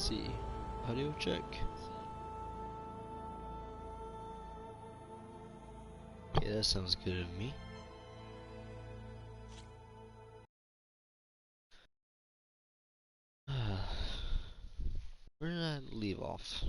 see. Audio check. Okay, that sounds good to me. Where did I leave off?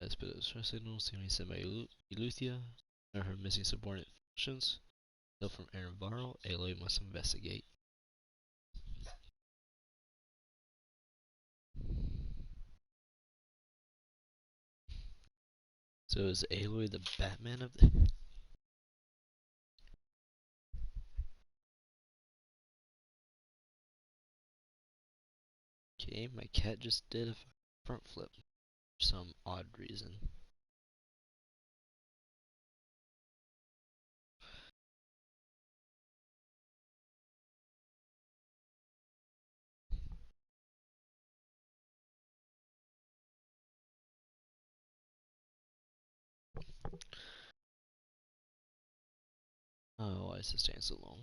Let's put a stress signal seemingly sent by Eleuthia and her missing subordinate functions. So from Aaron Varro, Aloy must investigate. So is Aloy the Batman of the... Okay, my cat just did a front flip for some odd reason. Oh, why is this staying so long?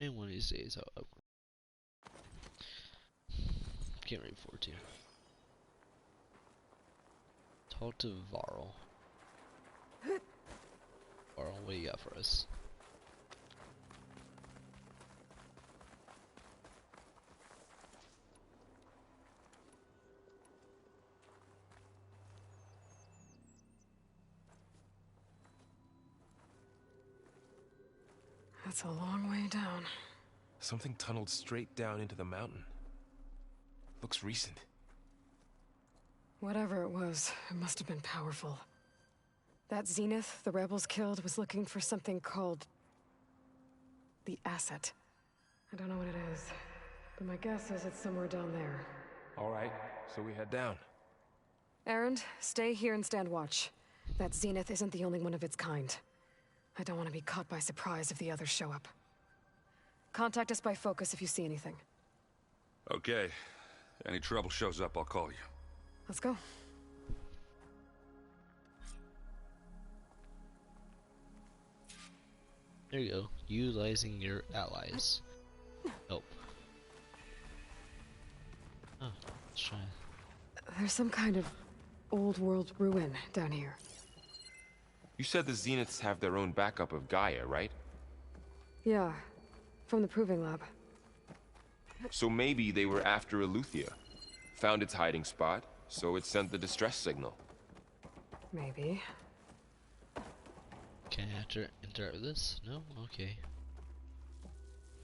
And one of these days I'll upgrade. Can't wait forward to. Talk to Varl. Varl, what do you got for us? That's a long way down. Something tunneled straight down into the mountain. Looks recent. Whatever it was, it must have been powerful. That Zenith the rebels killed was looking for something called... the Asset. I don't know what it is, but my guess is it's somewhere down there. All right, so we head down. Erend, stay here and stand watch. That Zenith isn't the only one of its kind. I don't want to be caught by surprise if the others show up. Contact us by focus if you see anything. Okay. Any trouble shows up, I'll call you. Let's go. There you go. Utilizing your allies. Oh. Oh, let's try. There's some kind of old world ruin down here. You said the Zeniths have their own backup of Gaia, right? Yeah, from the Proving Lab. So maybe they were after Eleuthia. Found its hiding spot, so it sent the distress signal. Maybe. Can I interact with this? No? Okay.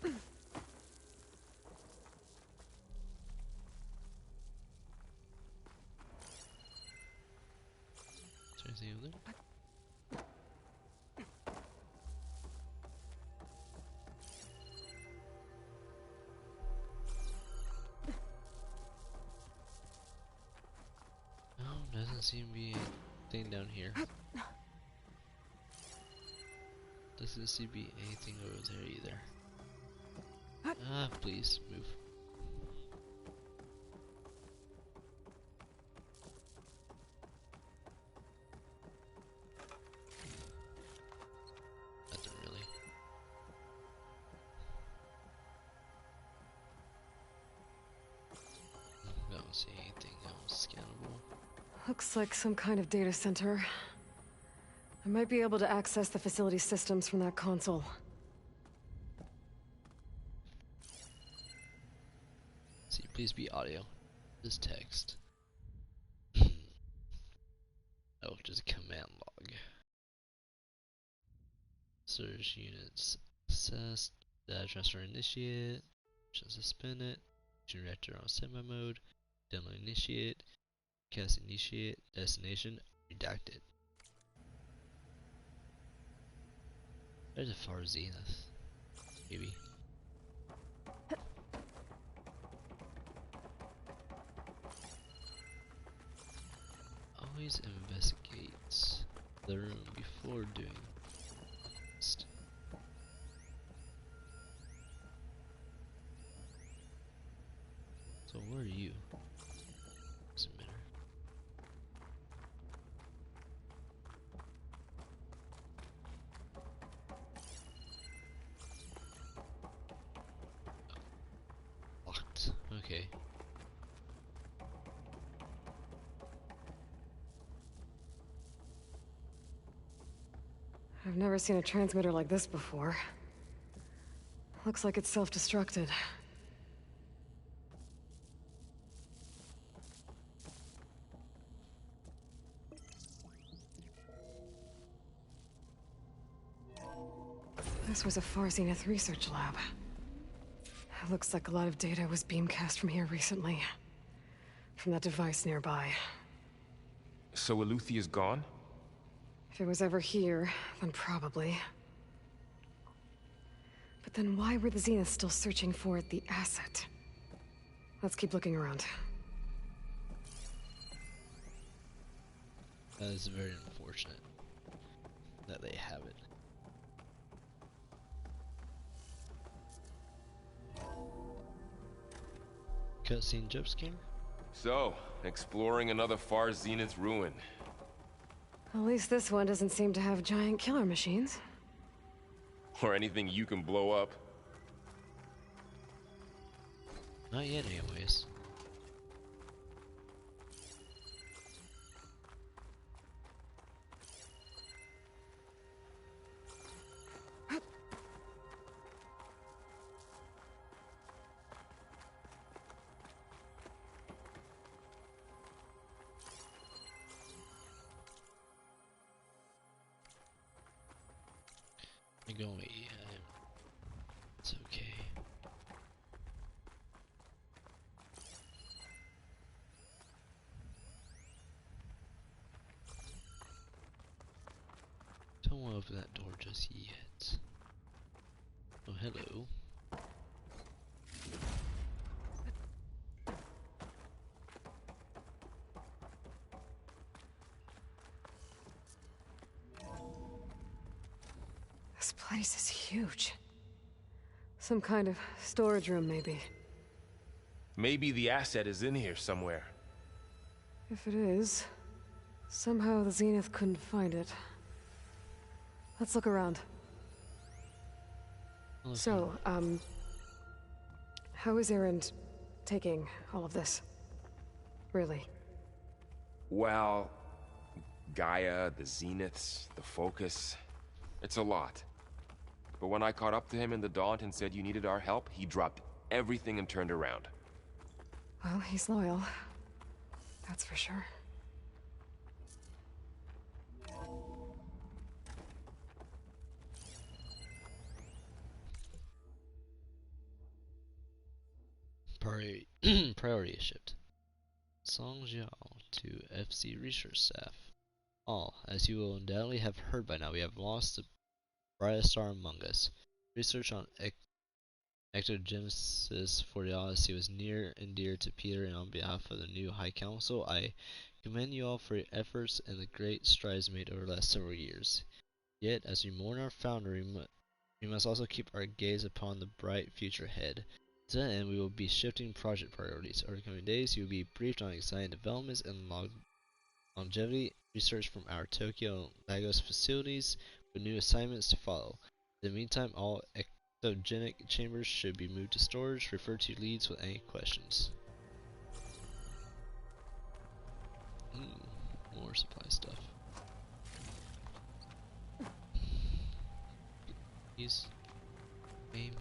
Is there anything over there? No, doesn't seem to be anything down here. Doesn't seem to be anything over there either. Ah, please, move. Nothing really. Don't see anything else scannable. Looks like some kind of data center. I might be able to access the facility systems from that console. See, please be audio. This text. Oh, just a command log. Surge units assessed. Data transfer initiate. Suspended. Reactor on semi mode. Demo initiate. Cast initiate. Destination redacted. There's a far zenith. Maybe. Always investigates the room before doing. So where are you? Doesn't matter. Locked. Okay. I've never seen a transmitter like this before. Looks like it's self-destructed. This was a Far Zenith research lab. It looks like a lot of data was beamcast from here recently. From that device nearby. So Eluthia's gone? If it was ever here, then probably. But then why were the Zeniths still searching for the asset? Let's keep looking around. That is very unfortunate that they have it. Cutscene jump scare? So, exploring another Far Zenith ruin. At least this one doesn't seem to have giant killer machines. Or anything you can blow up. Not yet, anyways. Go away. It's okay. Don't want to open that door just yet. Oh, hello. This place is huge. Some kind of storage room, maybe. Maybe the asset is in here somewhere. If it is, somehow the Zenith couldn't find it. Let's look around. So, how is Erend taking all of this? Really? Well, Gaia, the Zeniths, the Focus. It's a lot. But when I caught up to him in the Daunt and said you needed our help, he dropped everything and turned around. Well, he's loyal. That's for sure. Priority shift. Song Jiao to FC research staff. All, as you will undoubtedly have heard by now, we have lost the brightest star among us. Research on ectogenesis for the Odyssey was near and dear to Peter, and on behalf of the new High Council, I commend you all for your efforts and the great strides made over the last several years. Yet, as we mourn our founder, we must also keep our gaze upon the bright future ahead. To that end, we will be shifting project priorities. Over the coming days, you will be briefed on exciting developments and longevity research from our Tokyo and Lagos facilities, with new assignments to follow. In the meantime, all ectogenic chambers should be moved to storage. Refer to leads with any questions. More supply stuff. These aim.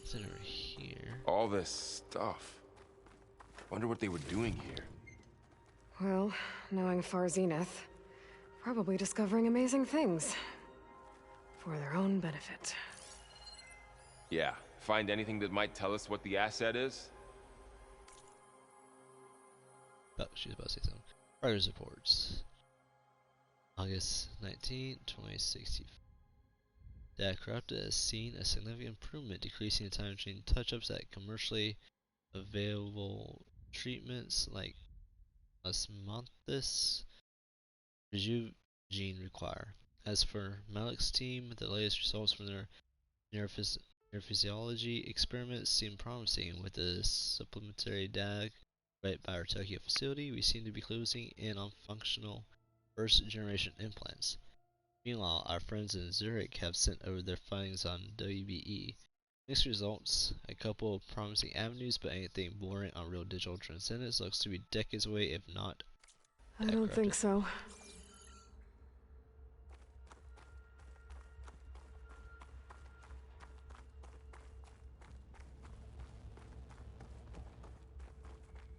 Is it over here? All this stuff. Wonder what they were doing here. Well, knowing Far Zenith, probably discovering amazing things. For their own benefit. Yeah. Find anything that might tell us what the asset is? Oh, she was about to say something. Progress reports. August 19, 2016. Data corrupted has seen a significant improvement, decreasing the time between touch-ups that commercially available treatments like osmosis gene require. As for Malik's team, the latest results from their neurophysiology experiments seem promising. With the supplementary data right by our Tokyo facility, we seem to be closing in on functional first-generation implants. Meanwhile, our friends in Zurich have sent over their findings on WBE. Mixed results, a couple of promising avenues, but anything bordering on real digital transcendence looks to be decades away, if not I don't think so.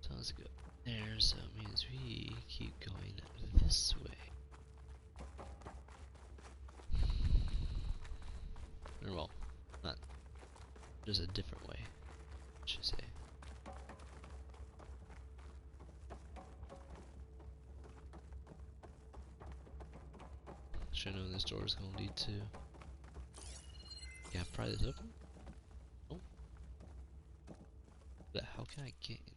Sounds good. There, so it means we keep going this way. Or well, not. There's a different way, I should say. Should I know this door is gonna lead to. Yeah, pry this open. Oh. But how can I get in?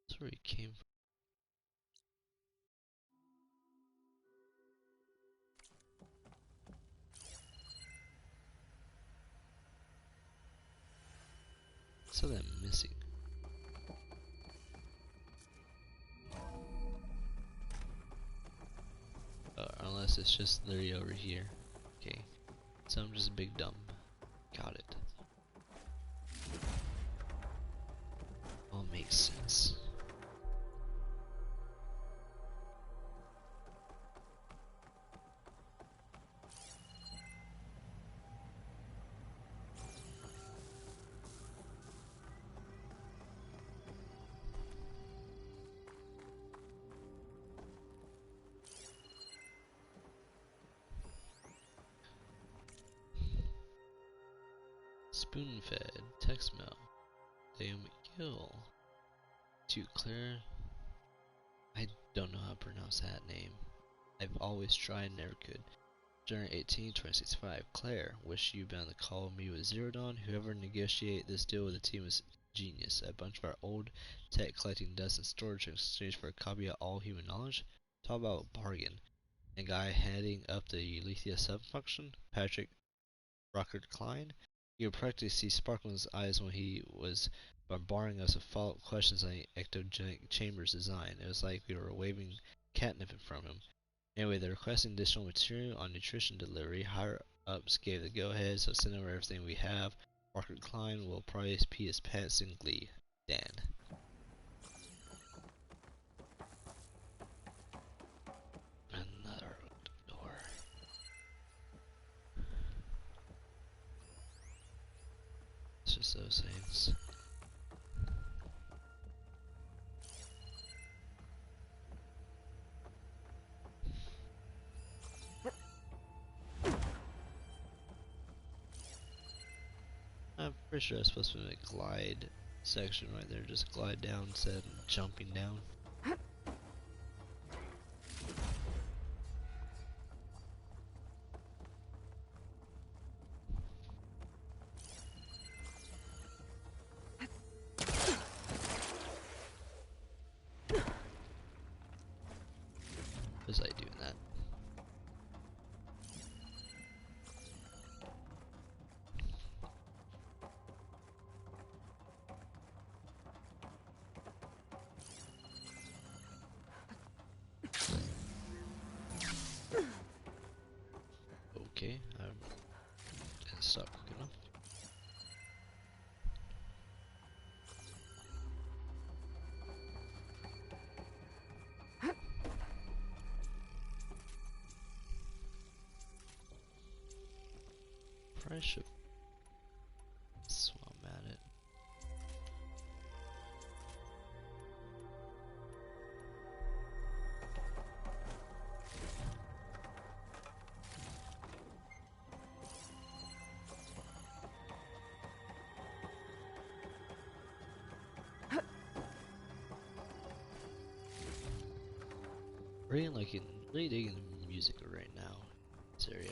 That's where he came from. So that I'm missing. Unless it's just literally over here. Okay. So I'm just a big dumb. Got it. All makes sense. Spoon-fed, text mail. Liam McGill. To Claire. I don't know how to pronounce that name. I've always tried, never could. January 18, 2065. Claire, wish you'd been on the call with me with Zero Dawn. Whoever negotiated this deal with the team is genius. A bunch of our old tech collecting dust and storage in exchange for a copy of all human knowledge. Talk about a bargain. A guy heading up the Lethia sub-function, Patrick Rockard Klein. You could practically see sparkle in his eyes when he was bombarding us with follow-up questions on the ectogenic chamber's design. It was like we were waving catnip in front of him. Anyway, they're requesting additional material on nutrition delivery. Higher ups gave the go-ahead, so send over everything we have. Rockard Klein will probably pee his pants in glee. Dan. Another door. It's just those things. I'm pretty sure it's supposed to be a glide section right there. Just glide down instead of jumping down. Was I doing that? Okay, I didn't stop quick enough. my ship. Swam at it. Really liking, really digging the music right now. This area.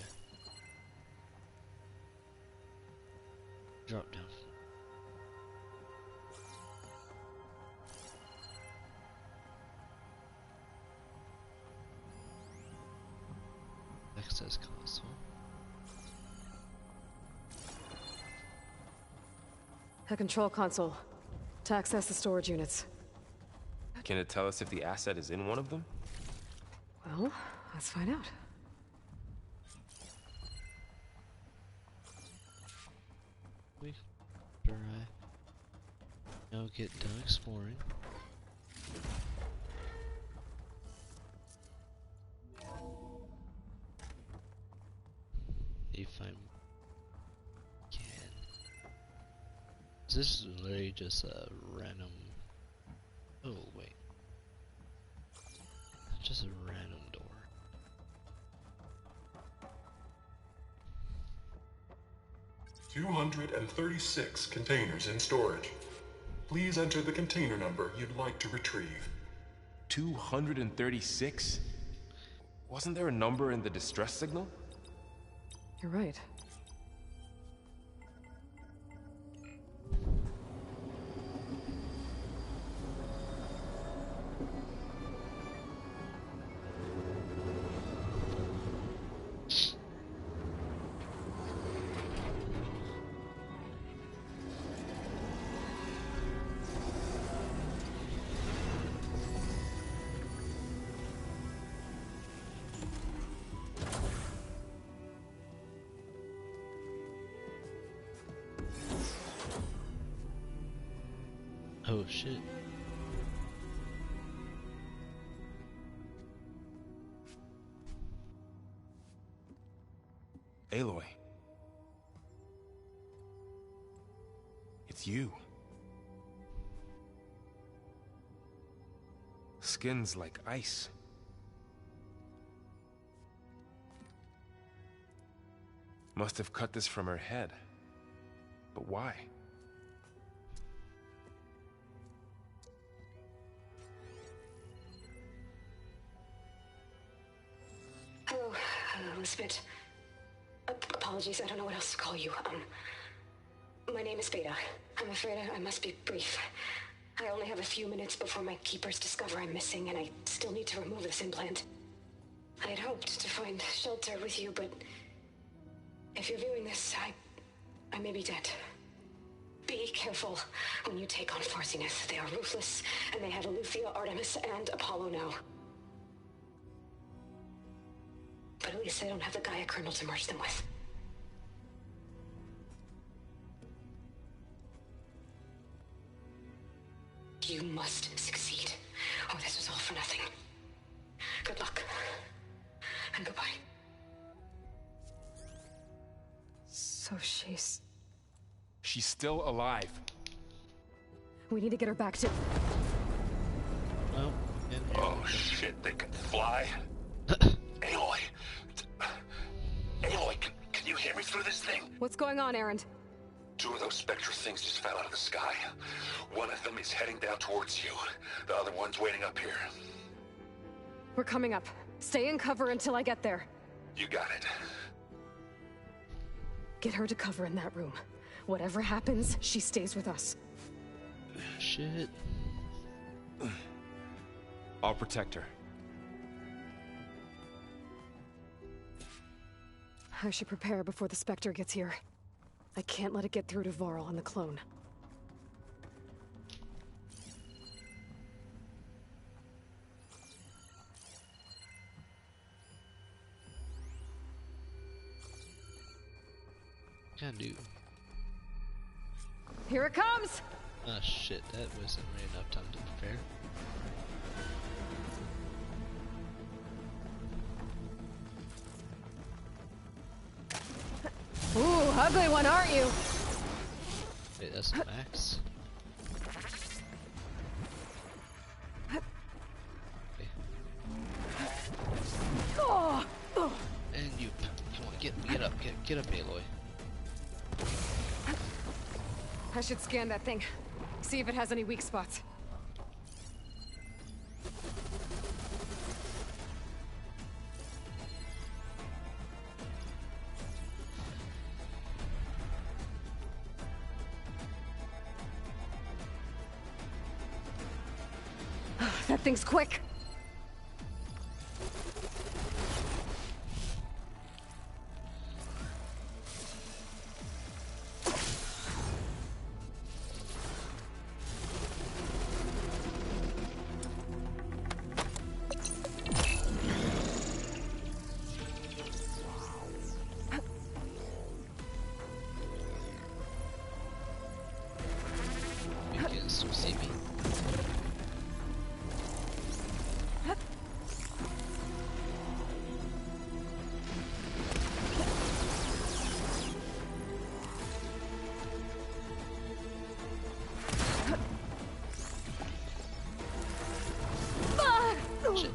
Drop down. Access console. A control console. To access the storage units. Can it tell us if the asset is in one of them? Well, let's find out. After I now get done exploring. If I can. This is literally just a random. Oh wait. Just a random door. $236 containers in storage. Please enter the container number you'd like to retrieve. 236? Wasn't there a number in the distress signal? You're right. Oh shit. Aloy. It's you. Skin's like ice. Must have cut this from her head. But why? Hello, Elizabeth. Apologies, I don't know what else to call you. My name is Beta. I'm afraid I must be brief. I only have a few minutes before my keepers discover I'm missing, and I still need to remove this implant. I had hoped to find shelter with you, but if you're viewing this, I may be dead. Be careful when you take on Far Zenith. They are ruthless, and they have Eleuthia, Artemis, and Apollo now. But at least they don't have the Gaia kernel to merge them with. You must succeed, or this was all for nothing. Good luck, and goodbye. So she's still alive. We need to get her back to... Well, Oh shit, they can fly? Aloy! Aloy, can you hear me through this thing? What's going on, Erend? Two of those Spectre things just fell out of the sky. One of them is heading down towards you. The other one's waiting up here. We're coming up. Stay in cover until I get there. You got it. Get her to cover in that room. Whatever happens, she stays with us. shit. I'll protect her. I should prepare before the Spectre gets here. I can't let it get through to Varl and the clone. Can do. Here it comes! Ah shit, that wasn't really enough time to prepare. Ooh, ugly one, aren't you? Wait, that's Max. Okay. And you, come on, get up, get up, Aloy. I should scan that thing. See if it has any weak spots. That thing's quick. You can still see me. Shit.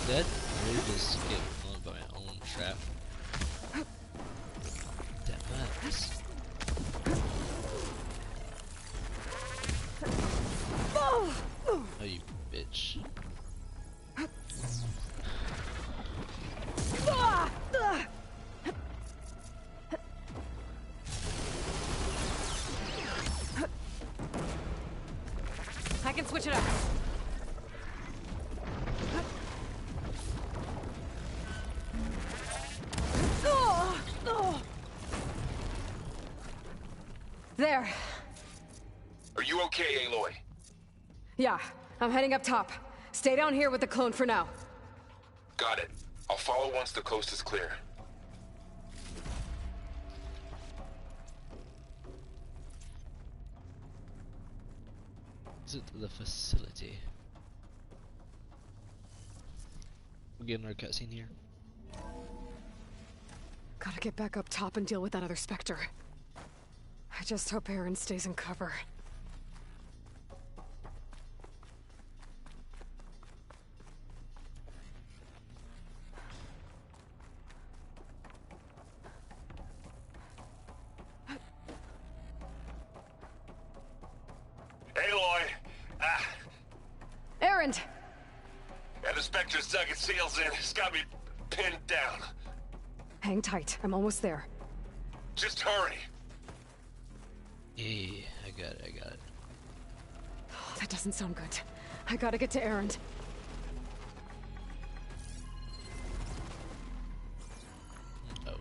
Dead? Or just get blown by my own trap. Damn Max. Oh, you bitch. I can switch it up. There. Are you okay, Aloy? Yeah, I'm heading up top. Stay down here with the clone for now. Got it. I'll follow once the coast is clear. Is it the facility? We're getting our cutscene here. Gotta get back up top and deal with that other Spectre. I just hope Aaron stays in cover. Aloy! Aaron! Yeah, the Spectre's dug its heels in. It's got me pinned down. Hang tight, I'm almost there. Just hurry. Yeah, I got it, I got it. Oh, that doesn't sound good. I gotta get to Aaron. Oh.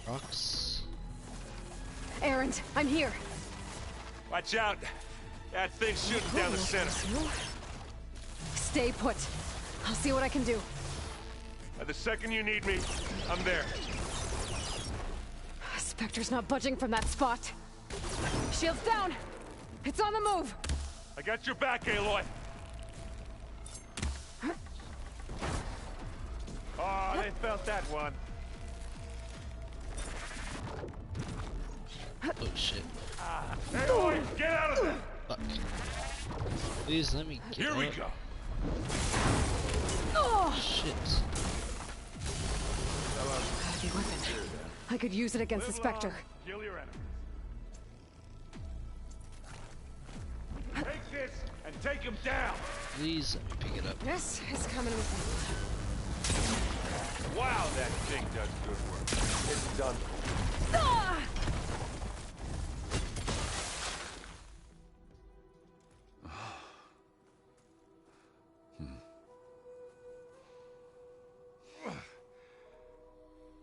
Rocks. Aaron, I'm here. Watch out! That thing's shooting down the center. Stay put. I'll see what I can do. The second you need me, I'm there. Spectre's not budging from that spot. Shields down! It's on the move! I got your back, Aloy. Oh, they felt that one. Oh shit. Aloy, get out of there! Fuck. Please let me get Here we up. go. Oh! Shit. Heavy weapon. I could use it against the Spectre. Kill your enemy. Take this and take him down. Please let me pick it up. This is coming with me. Wow, that thing does good work. It's done. Ah!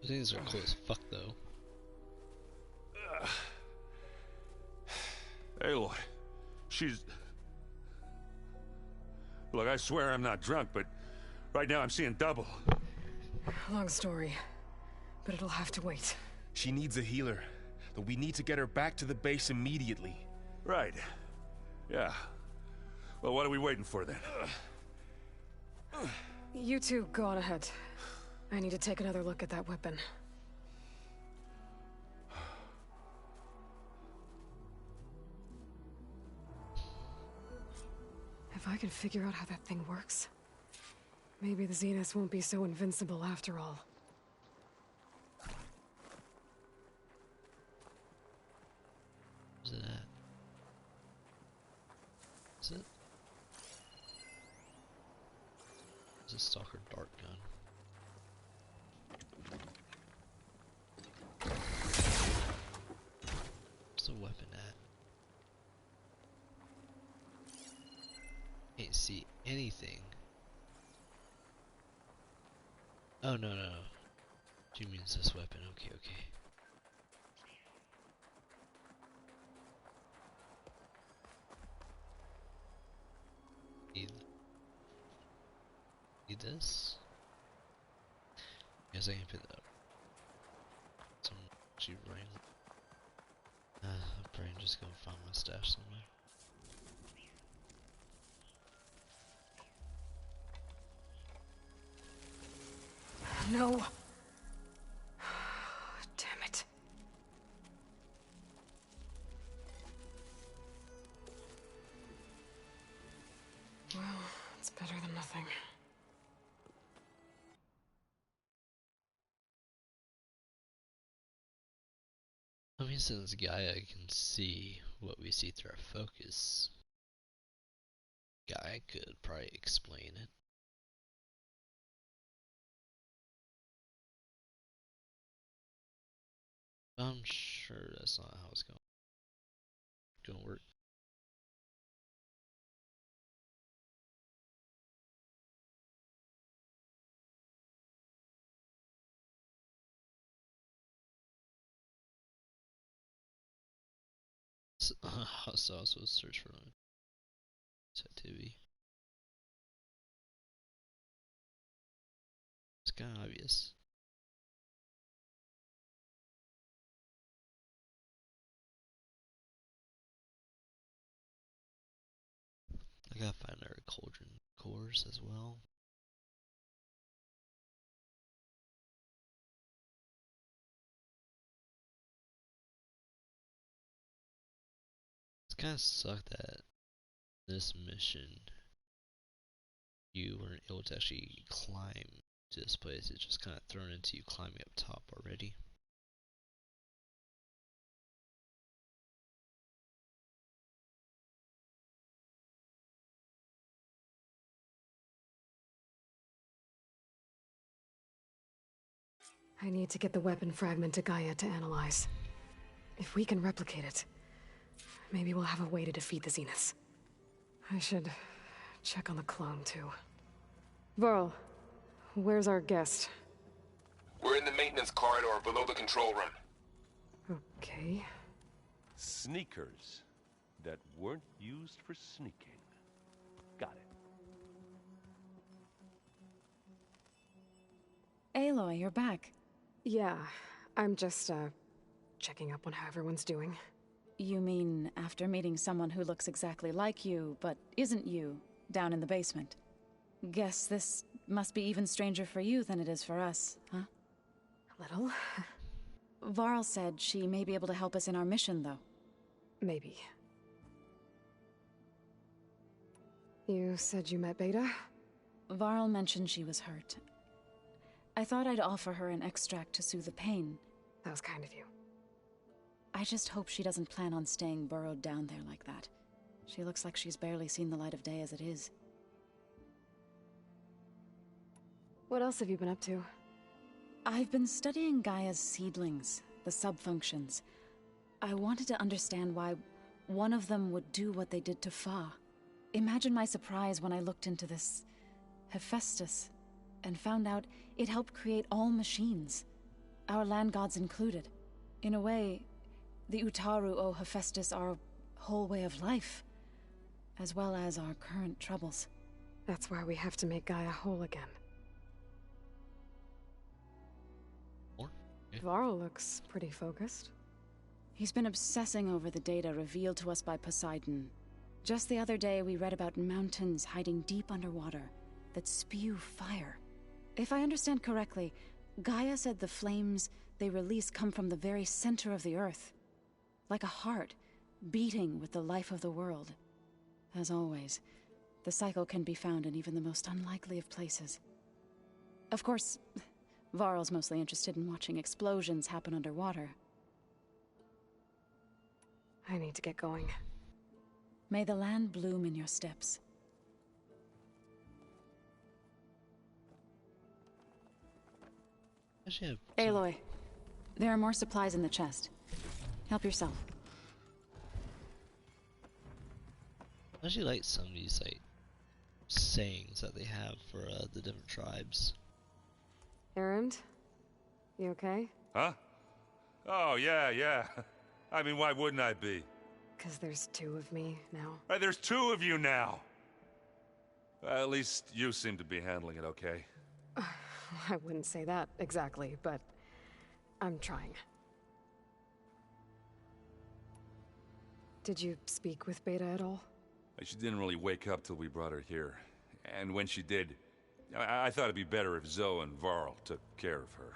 These are cool as fuck though. Aloy, she's... Look, I swear I'm not drunk, but right now I'm seeing double. Long story, but it'll have to wait. She needs a healer. but we need to get her back to the base immediately. Right. Yeah. Well, what are we waiting for then? You two go on ahead. I need to take another look at that weapon. If I can figure out how that thing works, maybe the Zeniths won't be so invincible after all. Where's it at? Is it? It's a Stalker dart gun. Where's the weapon at? Can't see anything. Oh no. You mean this weapon? Okay. Need this? Guess I can pick that up. Some cheap ring. I'm probably just gonna find my stash somewhere. No. Damn it. Well, it's better than nothing. I mean, since Gaia can see what we see through our focus, Gaia could probably explain it. I'm sure that's not how it's gonna work. So I was also search for activity. It's kind of obvious. I gotta find our cauldron cores as well. It's kind of sucked that this mission you weren't able to actually climb to this place. It's just kind of thrown into you climbing up top already. I need to get the weapon fragment to Gaia to analyze. If we can replicate it, maybe we'll have a way to defeat the Zeniths. I should check on the clone, too. Varl, where's our guest? We're in the maintenance corridor below the control room. Okay. Sneakers that weren't used for sneaking. Got it. Aloy, you're back. Yeah, I'm just, checking up on how everyone's doing. You mean after meeting someone who looks exactly like you, but isn't you, down in the basement? Guess this must be even stranger for you than it is for us, huh? A little. Varl said she may be able to help us in our mission, though. Maybe. You said you met Beta? Varl mentioned she was hurt. I thought I'd offer her an extract to soothe the pain. That was kind of you. I just hope she doesn't plan on staying burrowed down there like that. She looks like she's barely seen the light of day as it is. What else have you been up to? I've been studying Gaia's seedlings, the subfunctions. I wanted to understand why one of them would do what they did to Fa. Imagine my surprise when I looked into this Hephaestus and found out it helped create all machines, our land gods included. In a way, the Utaru owe Hephaestus our whole way of life, as well as our current troubles. That's why we have to make Gaia whole again. More? Okay. Varl looks pretty focused. He's been obsessing over the data revealed to us by Poseidon. Just the other day, we read about mountains hiding deep underwater that spew fire. If I understand correctly, Gaia said the flames they release come from the very center of the Earth. Like a heart, beating with the life of the world. As always, the cycle can be found in even the most unlikely of places. Of course, Varl's mostly interested in watching explosions happen underwater. I need to get going. May the land bloom in your steps. Actually, Aloy, there are more supplies in the chest. Help yourself. I actually like some of these like sayings that they have for the different tribes. Erend? You okay? Huh? Oh, yeah. I mean, why wouldn't I be? Because there's two of me now. There's two of you now! At least you seem to be handling it okay. I wouldn't say that exactly, but I'm trying. Did you speak with Beta at all? She didn't really wake up till we brought her here. And when she did, I thought it'd be better if Zoe and Varl took care of her.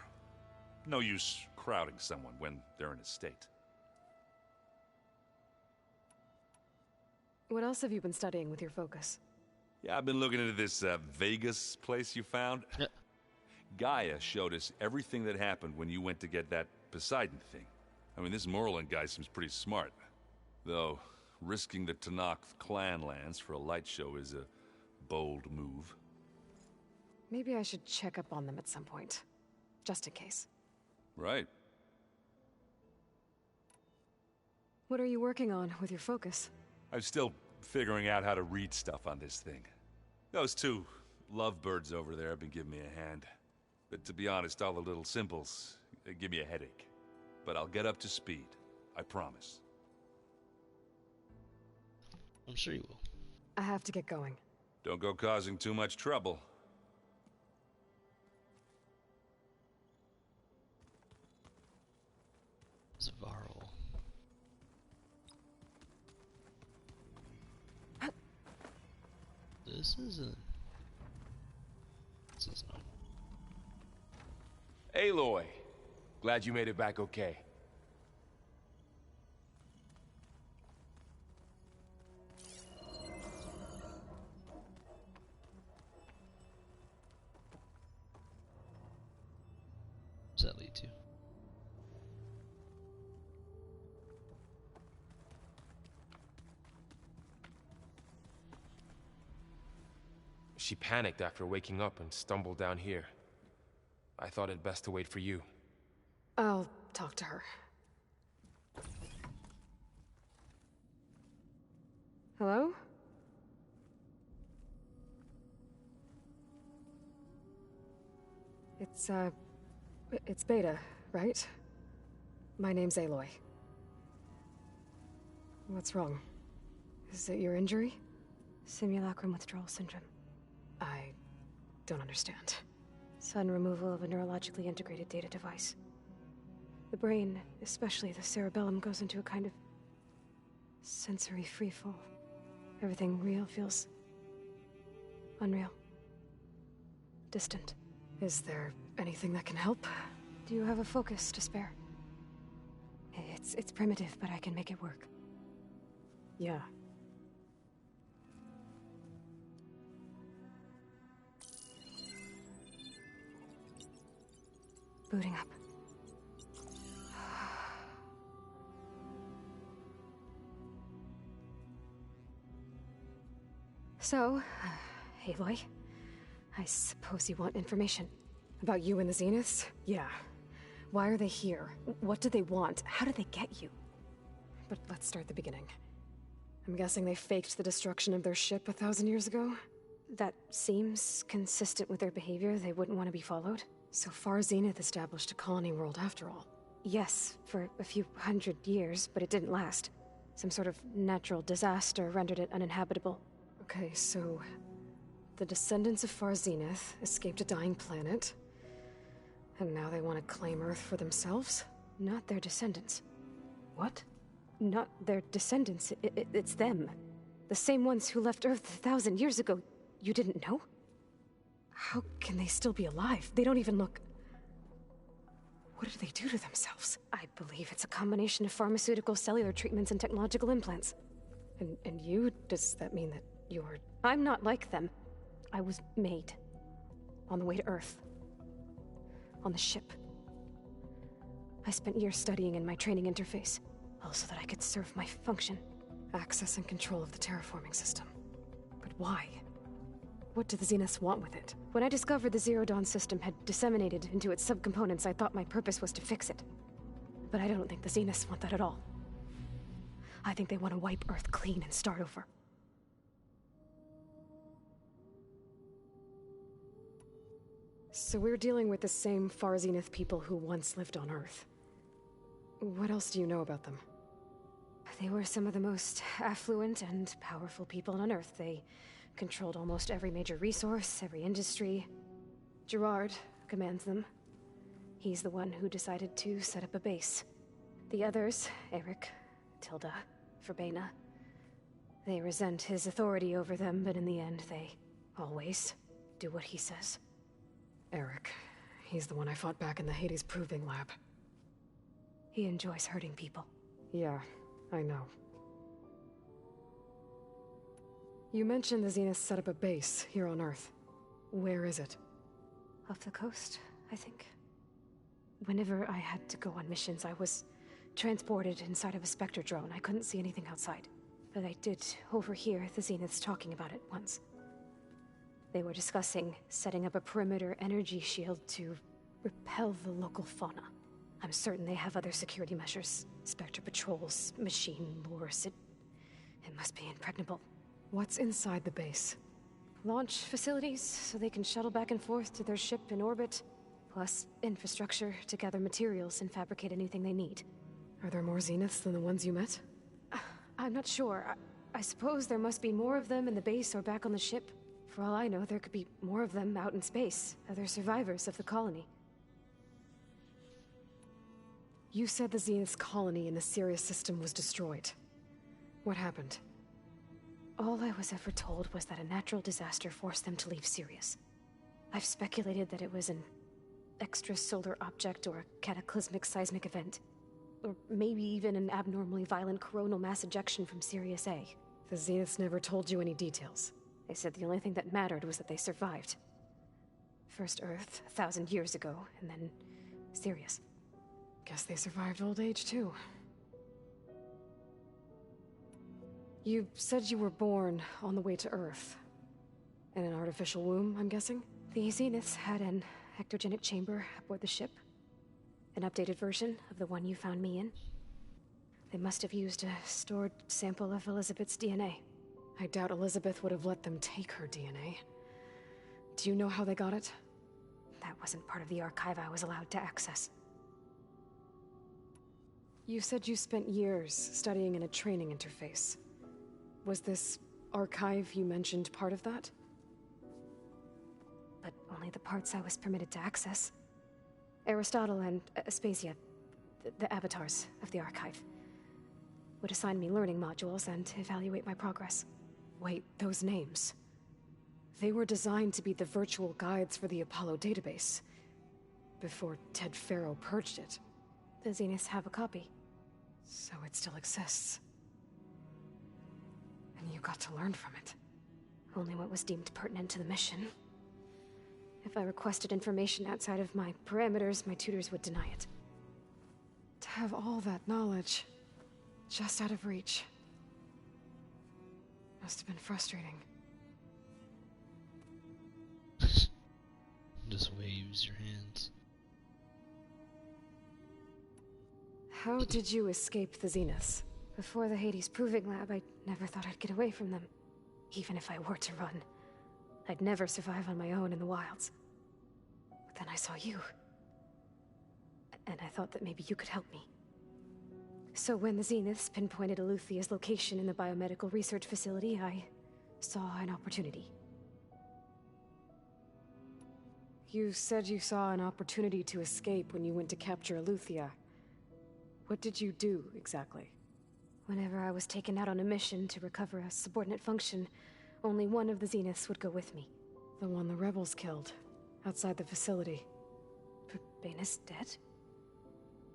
No use crowding someone when they're in a state. What else have you been studying with your focus? Yeah, I've been looking into this Vegas place you found. Gaia showed us everything that happened when you went to get that Poseidon thing. I mean, this Morlund guy seems pretty smart. Though, risking the Tenakth clan lands for a light show is a bold move. Maybe I should check up on them at some point. Just in case. Right. What are you working on with your focus? I'm still figuring out how to read stuff on this thing. Those two lovebirds over there have been giving me a hand. But to be honest, all the little symbols, they give me a headache. But I'll get up to speed. I promise. I'm sure you will. I have to get going. Don't go causing too much trouble. Varl. This isn't. This is not. Aloy, glad you made it back okay. What does that lead to? She panicked after waking up and stumbled down here. I thought it best to wait for you. I'll talk to her. Hello? It's Beta, right? My name's Aloy. What's wrong? Is it your injury? Simulacrum withdrawal syndrome. I don't understand. Sudden removal of a neurologically integrated data device. The brain, especially the cerebellum, goes into a kind of sensory freefall. Everything real feels unreal. Distant. Is there anything that can help? Do you have a focus to spare? It's primitive, but I can make it work. Yeah. Booting up. So, Aloy, I suppose you want information. About you and the Zeniths? Yeah. Why are they here? What do they want? How did they get you? But let's start at the beginning. I'm guessing they faked the destruction of their ship 1,000 years ago? That seems consistent with their behavior. They wouldn't want to be followed. So far, Zenith established a colony world after all. Yes, for a few hundred years, but it didn't last. Some sort of natural disaster rendered it uninhabitable. Okay, so the descendants of Far Zenith escaped a dying planet, and now they want to claim Earth for themselves? Not their descendants. What? Not their descendants. It's them. The same ones who left Earth 1,000 years ago. You didn't know? How can they still be alive? They don't even look... What did they do to themselves? I believe it's a combination of pharmaceutical, cellular treatments, and technological implants. And you? Does that mean that you're... I'm not like them. I was made. On the way to Earth. On the ship. I spent years studying in my training interface, all so that I could serve my function. Access and control of the terraforming system. But why? What do the Zeniths want with it? When I discovered the Zero Dawn system had disseminated into its subcomponents, I thought my purpose was to fix it. But I don't think the Zeniths want that at all. I think they want to wipe Earth clean and start over. So we're dealing with the same Far Zenith people who once lived on Earth. What else do you know about them? They were some of the most affluent and powerful people on Earth. They controlled almost every major resource, every industry. Gerard commands them. He's the one who decided to set up a base. The others, Eric, Tilda, Verbena, they resent his authority over them, but in the end, they always do what he says. Eric. He's the one I fought back in the Hades Proving Lab. He enjoys hurting people. Yeah, I know. You mentioned the Zeniths set up a base here on Earth. Where is it? Off the coast, I think. Whenever I had to go on missions, I was transported inside of a Spectre drone. I couldn't see anything outside. But I did overhear the Zeniths talking about it once. They were discussing setting up a perimeter energy shield to repel the local fauna. I'm certain they have other security measures. Spectre patrols, machine lures. It must be impregnable. What's inside the base? Launch facilities, so they can shuttle back and forth to their ship in orbit. Plus, infrastructure to gather materials and fabricate anything they need. Are there more Zeniths than the ones you met? I'm not sure. I suppose there must be more of them in the base or back on the ship. For all I know, there could be more of them out in space, other survivors of the colony. You said the Zenith's colony in the Sirius system was destroyed. What happened? All I was ever told was that a natural disaster forced them to leave Sirius. I've speculated that it was an extrasolar object or a cataclysmic seismic event. Or maybe even an abnormally violent coronal mass ejection from Sirius A. The Zeniths never told you any details. They said the only thing that mattered was that they survived. First Earth, 1,000 years ago, and then Sirius. Guess they survived old age, too. You said you were born on the way to Earth. In an artificial womb, I'm guessing? The Zeniths had an ectogenic chamber aboard the ship. An updated version of the one you found me in. They must have used a stored sample of Elizabeth's DNA. I doubt Elizabeth would have let them take her DNA. Do you know how they got it? That wasn't part of the archive I was allowed to access. You said you spent years studying in a training interface. Was this archive you mentioned part of that? But only the parts I was permitted to access. Aristotle and Aspasia, the avatars of the archive, would assign me learning modules and evaluate my progress. Wait, those names. They were designed to be the virtual guides for the Apollo database, before Ted Faro purged it. The Zeniths have a copy. So it still exists. And you got to learn from it. Only what was deemed pertinent to the mission. If I requested information outside of my parameters, my tutors would deny it. To have all that knowledge, just out of reach. Must have been frustrating. Just waves your hands. How did you escape the Zeniths? Before the Hades Proving Lab, I never thought I'd get away from them. Even if I were to run. I'd never survive on my own in the wilds. But then I saw you. And I thought that maybe you could help me. So when the Zeniths pinpointed Eluthia's location in the biomedical research facility, I saw an opportunity. You said you saw an opportunity to escape when you went to capture Eluthia. What did you do, exactly? Whenever I was taken out on a mission to recover a subordinate function, only one of the Zeniths would go with me. The one the rebels killed, outside the facility. But Baina's dead?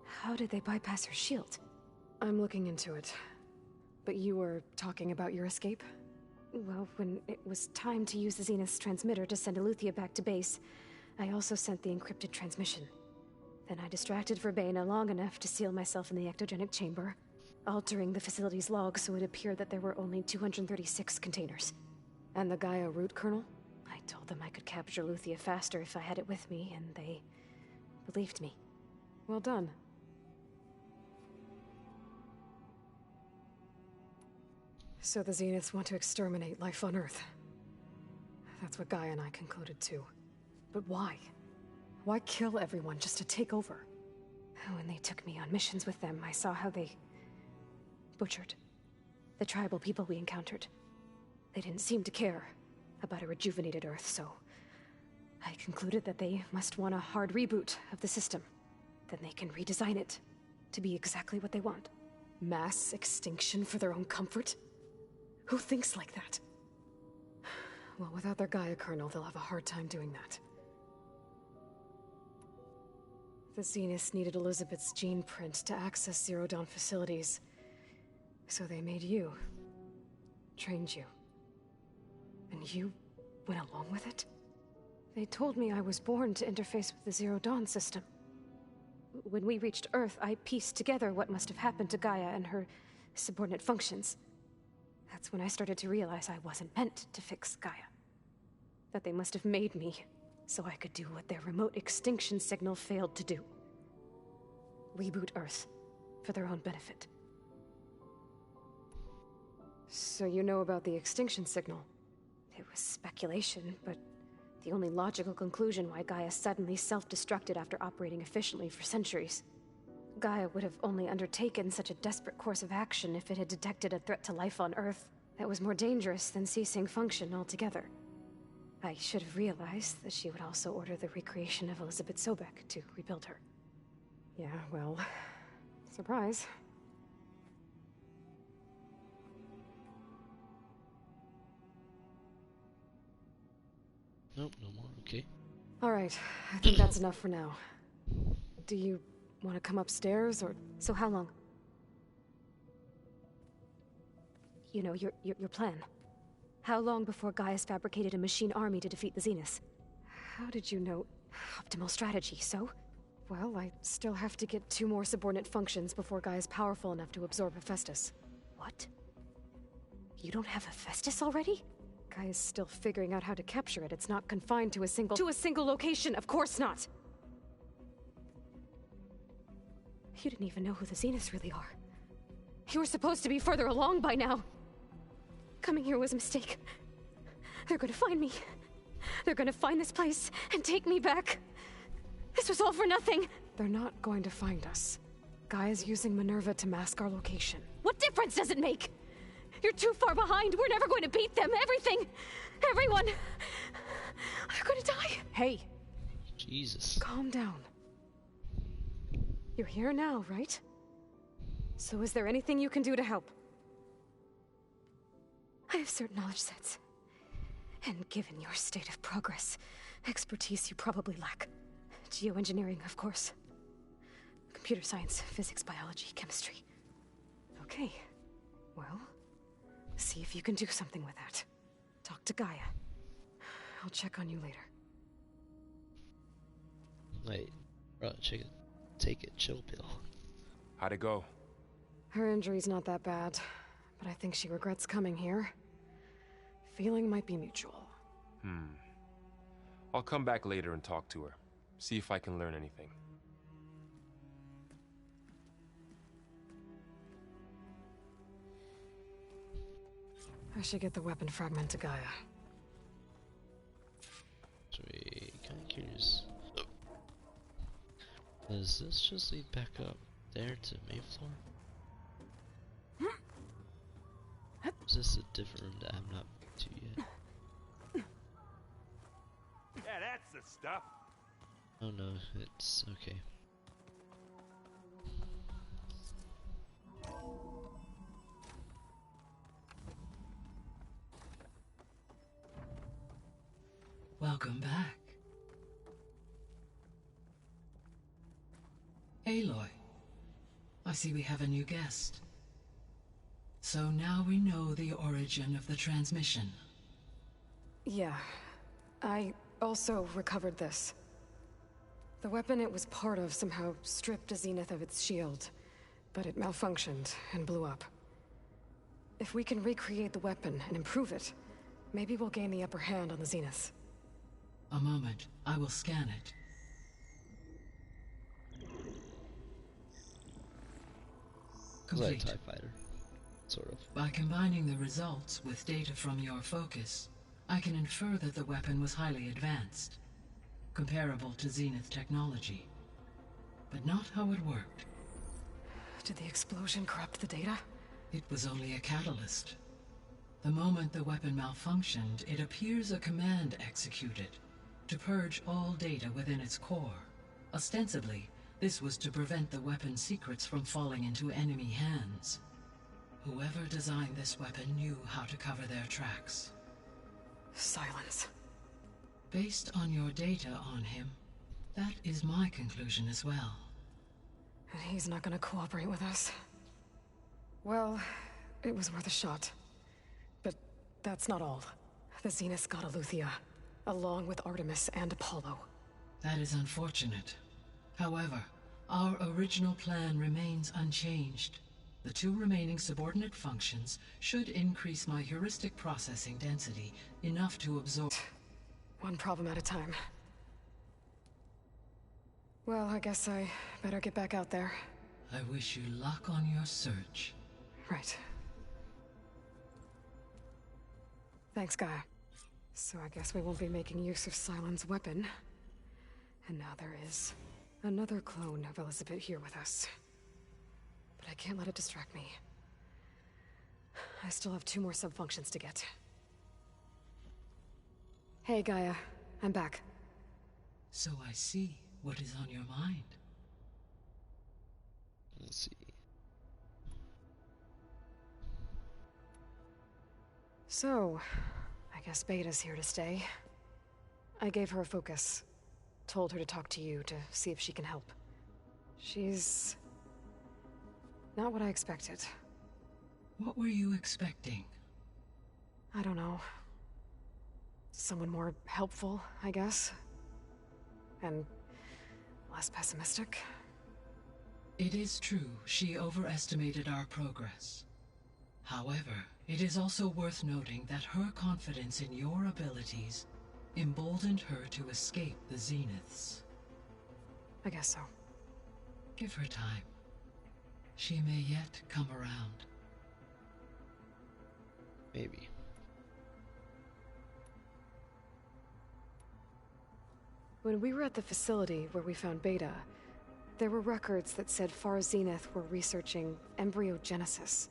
How did they bypass her shield? I'm looking into it. But you were talking about your escape? Well, when it was time to use the Zenith's transmitter to send Eleuthia back to base, I also sent the encrypted transmission. Then I distracted Verbena long enough to seal myself in the ectogenic chamber, altering the facility's log so it appeared that there were only 236 containers. And the Gaia root kernel? I told them I could capture Eleuthia faster if I had it with me, and they believed me. Well done. So the Zeniths want to exterminate life on Earth. That's what Gaia and I concluded too. But why? Why kill everyone just to take over? When they took me on missions with them, I saw how they butchered the tribal people we encountered. They didn't seem to care about a rejuvenated Earth, so I concluded that they must want a hard reboot of the system. Then they can redesign it to be exactly what they want. Mass extinction for their own comfort? Who thinks like that? Well, without their Gaia kernel, they'll have a hard time doing that. The Zeniths needed Elizabeth's gene print to access Zero Dawn facilities. So they made you. Trained you. And you went along with it? They told me I was born to interface with the Zero Dawn system. When we reached Earth, I pieced together what must have happened to Gaia and her subordinate functions. That's when I started to realize I wasn't meant to fix Gaia. That they must have made me so I could do what their remote extinction signal failed to do. Reboot Earth for their own benefit. So you know about the extinction signal? It was speculation, but the only logical conclusion why Gaia suddenly self-destructed after operating efficiently for centuries. Gaia would have only undertaken such a desperate course of action if it had detected a threat to life on Earth that was more dangerous than ceasing function altogether. I should have realized that she would also order the recreation of Elizabeth Sobek to rebuild her. Yeah, well, surprise. Nope, no more, okay. Alright, I think that's enough for now. Do you want to come upstairs, or...? So how long? You know, your plan. How long before Gaia's fabricated a machine army to defeat the Zeniths? How did you know? Optimal strategy, so? Well, I still have to get 2 more subordinate functions before Gaia's powerful enough to absorb Hephaestus. What? You don't have Hephaestus already? Gaia's still figuring out how to capture it. It's not confined to a single... To a single location, of course not! You didn't even know who the Zeniths really are. You were supposed to be further along by now. Coming here was a mistake. They're gonna find me. They're gonna find this place and take me back. This was all for nothing. They're not going to find us. Gaia's using Minerva to mask our location. What difference does it make? You're too far behind. We're never going to beat them. Everything. Everyone. They're gonna die. Hey. Jesus. Calm down. You're here now, right? So is there anything you can do to help? I have certain knowledge sets. And given your state of progress, expertise you probably lack. Geoengineering, of course. Computer science, physics, biology, chemistry. Okay. Well, see if you can do something with that. Talk to Gaia. I'll check on you later. Wait, bro, take it, chill pill. How'd it go? Her injury's not that bad, but I think she regrets coming here. Feeling might be mutual. I'll come back later and talk to her. See if I can learn anything. I should get the weapon fragment to Gaia. Sweet, kinda curious. Does this just lead back up there to Mayflower? Is this a different room that I'm not to yet? Yeah, that's the stuff. Oh no, it's okay. Welcome back. Aloy, I see we have a new guest. So now we know the origin of the transmission. Yeah. I also recovered this. The weapon it was part of somehow stripped a Zenith of its shield, but it malfunctioned and blew up. If we can recreate the weapon and improve it, maybe we'll gain the upper hand on the Zeniths. A moment. I will scan it. It's like a Complete. TIE fighter. Sort of. By combining the results with data from your focus, I can infer that the weapon was highly advanced, comparable to Zenith technology. But not how it worked. Did the explosion corrupt the data? It was only a catalyst. The moment the weapon malfunctioned, it appears a command executed to purge all data within its core. Ostensibly, this was to prevent the weapon's secrets from falling into enemy hands. Whoever designed this weapon knew how to cover their tracks. Silence. Based on your data on him, that is my conclusion as well. And he's not gonna cooperate with us. Well, it was worth a shot. But that's not all. The Zeniths got Aletheia, along with Artemis and Apollo. That is unfortunate. However, our original plan remains unchanged. The 2 remaining subordinate functions should increase my heuristic processing density enough to absorb... One problem at a time. Well, I guess I better get back out there. I wish you luck on your search. Right. Thanks, Gaia. So I guess we won't be making use of Sylens' weapon. And now there is another clone of Elizabeth here with us. But I can't let it distract me. I still have 2 more subfunctions to get. Hey, Gaia. I'm back. So I see what is on your mind. Let's see. So, I guess Beta's here to stay. I gave her a focus. Told her to talk to you to see if she can help. She's... not what I expected. What were you expecting? I don't know. Someone more helpful, I guess. And less pessimistic. It is true she overestimated our progress. However, it is also worth noting that her confidence in your abilities emboldened her to escape the Zeniths. I guess so. Give her time. She may yet come around. Maybe. When we were at the facility where we found Beta, there were records that said Far Zenith were researching embryogenesis.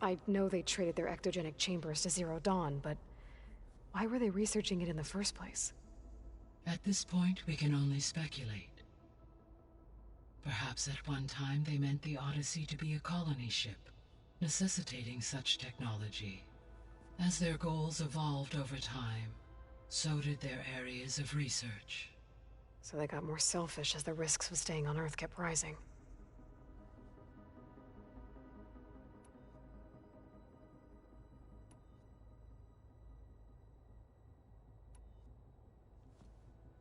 I know they traded their ectogenic chambers to Zero Dawn, but why were they researching it in the first place? At this point, we can only speculate. Perhaps at one time they meant the Odyssey to be a colony ship, necessitating such technology. As their goals evolved over time, so did their areas of research. So they got more selfish as the risks of staying on Earth kept rising.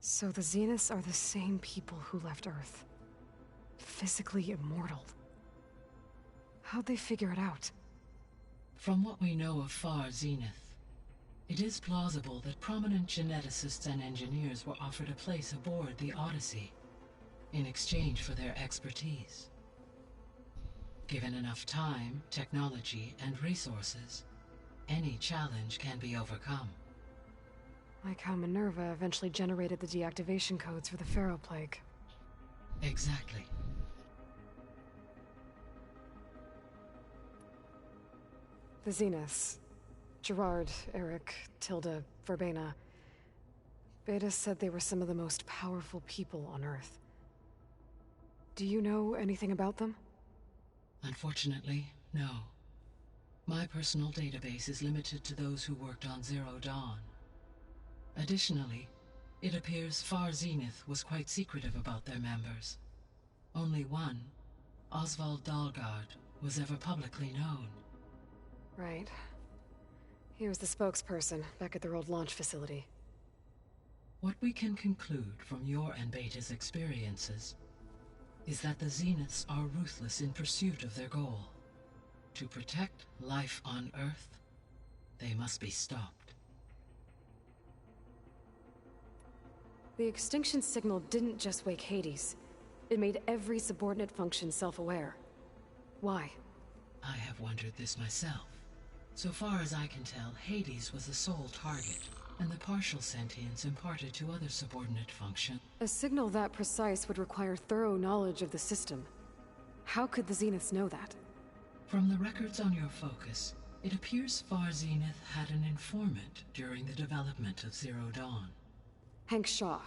So the Zeniths are the same people who left Earth. Physically immortal. How'd they figure it out? From what we know of Far Zenith, it is plausible that prominent geneticists and engineers were offered a place aboard the Odyssey in exchange for their expertise. Given enough time, technology, and resources, any challenge can be overcome. Like how Minerva eventually generated the deactivation codes for the Pharaoh Plague. Exactly. The Zeniths. Gerard, Eric, Tilda, Verbena. Beta said they were some of the most powerful people on Earth. Do you know anything about them? Unfortunately, no. My personal database is limited to those who worked on Zero Dawn. Additionally, It appears Far Zenith was quite secretive about their members. Only one, Oswald Dahlgard, was ever publicly known. Right. He was the spokesperson back at their old launch facility. What we can conclude from your and Beta's experiences is that the Zeniths are ruthless in pursuit of their goal. To protect life on Earth, they must be stopped. The extinction signal didn't just wake Hades. It made every subordinate function self-aware. Why? I have wondered this myself. So far as I can tell, Hades was the sole target, and the partial sentience imparted to other subordinate function. A signal that precise would require thorough knowledge of the system. How could the Zeniths know that? From the records on your focus, it appears Far Zenith had an informant during the development of Zero Dawn. Hank Shaw.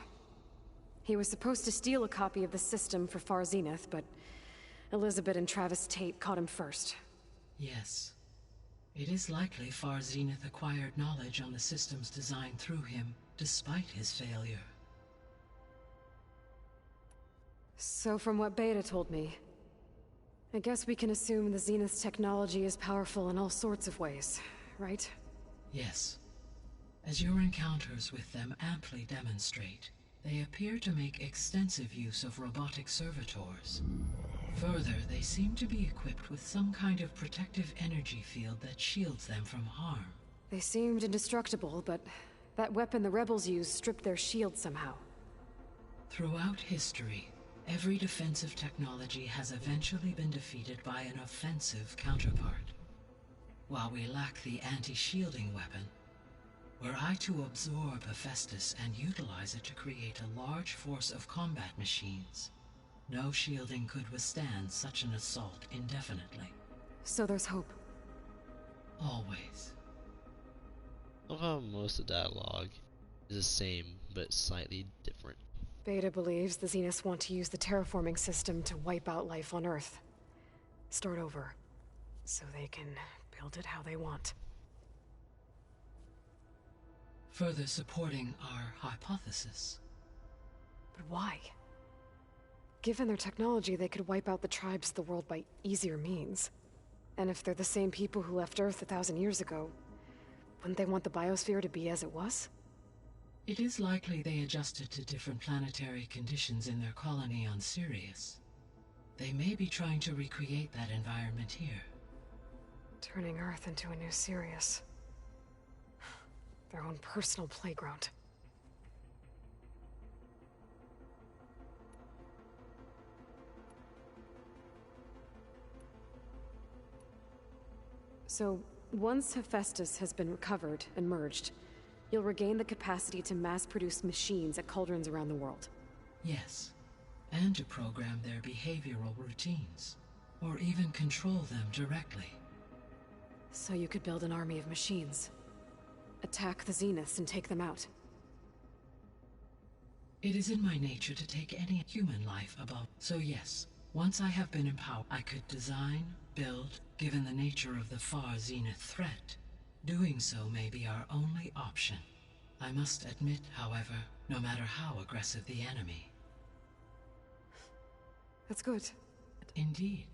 He was supposed to steal a copy of the system for Far Zenith, but Elizabeth and Travis Tate caught him first. Yes. It is likely Far Zenith acquired knowledge on the systems designed through him, despite his failure. So from what Beta told me, I guess we can assume the Zenith's technology is powerful in all sorts of ways, right? Yes. As your encounters with them amply demonstrate, they appear to make extensive use of robotic servitors. Further, they seem to be equipped with some kind of protective energy field that shields them from harm. They seemed indestructible, but that weapon the rebels used stripped their shield somehow. Throughout history, every defensive technology has eventually been defeated by an offensive counterpart. While we lack the anti-shielding weapon, were I to absorb Hephaestus and utilize it to create a large force of combat machines, no shielding could withstand such an assault indefinitely. So there's hope. Always. I love how most of the dialogue is the same, but slightly different. Beta believes the Zeniths want to use the terraforming system to wipe out life on Earth. Start over, so they can build it how they want. Further supporting our hypothesis. But why? Given their technology, they could wipe out the tribes of the world by easier means. And if they're the same people who left Earth 1,000 years ago, wouldn't they want the biosphere to be as it was? It is likely they adjusted to different planetary conditions in their colony on Sirius. They may be trying to recreate that environment here. Turning Earth into a new Sirius. Their own personal playground. So, once Hephaestus has been recovered and merged, you'll regain the capacity to mass-produce machines at cauldrons around the world. Yes, and to program their behavioral routines, or even control them directly. So you could build an army of machines. Attack the Zeniths and take them out. It is in my nature to take any human life above. So yes, once I have been empowered, I could design, build, given the nature of the Far Zenith threat. Doing so may be our only option. I must admit, however, no matter how aggressive the enemy. That's good. Indeed.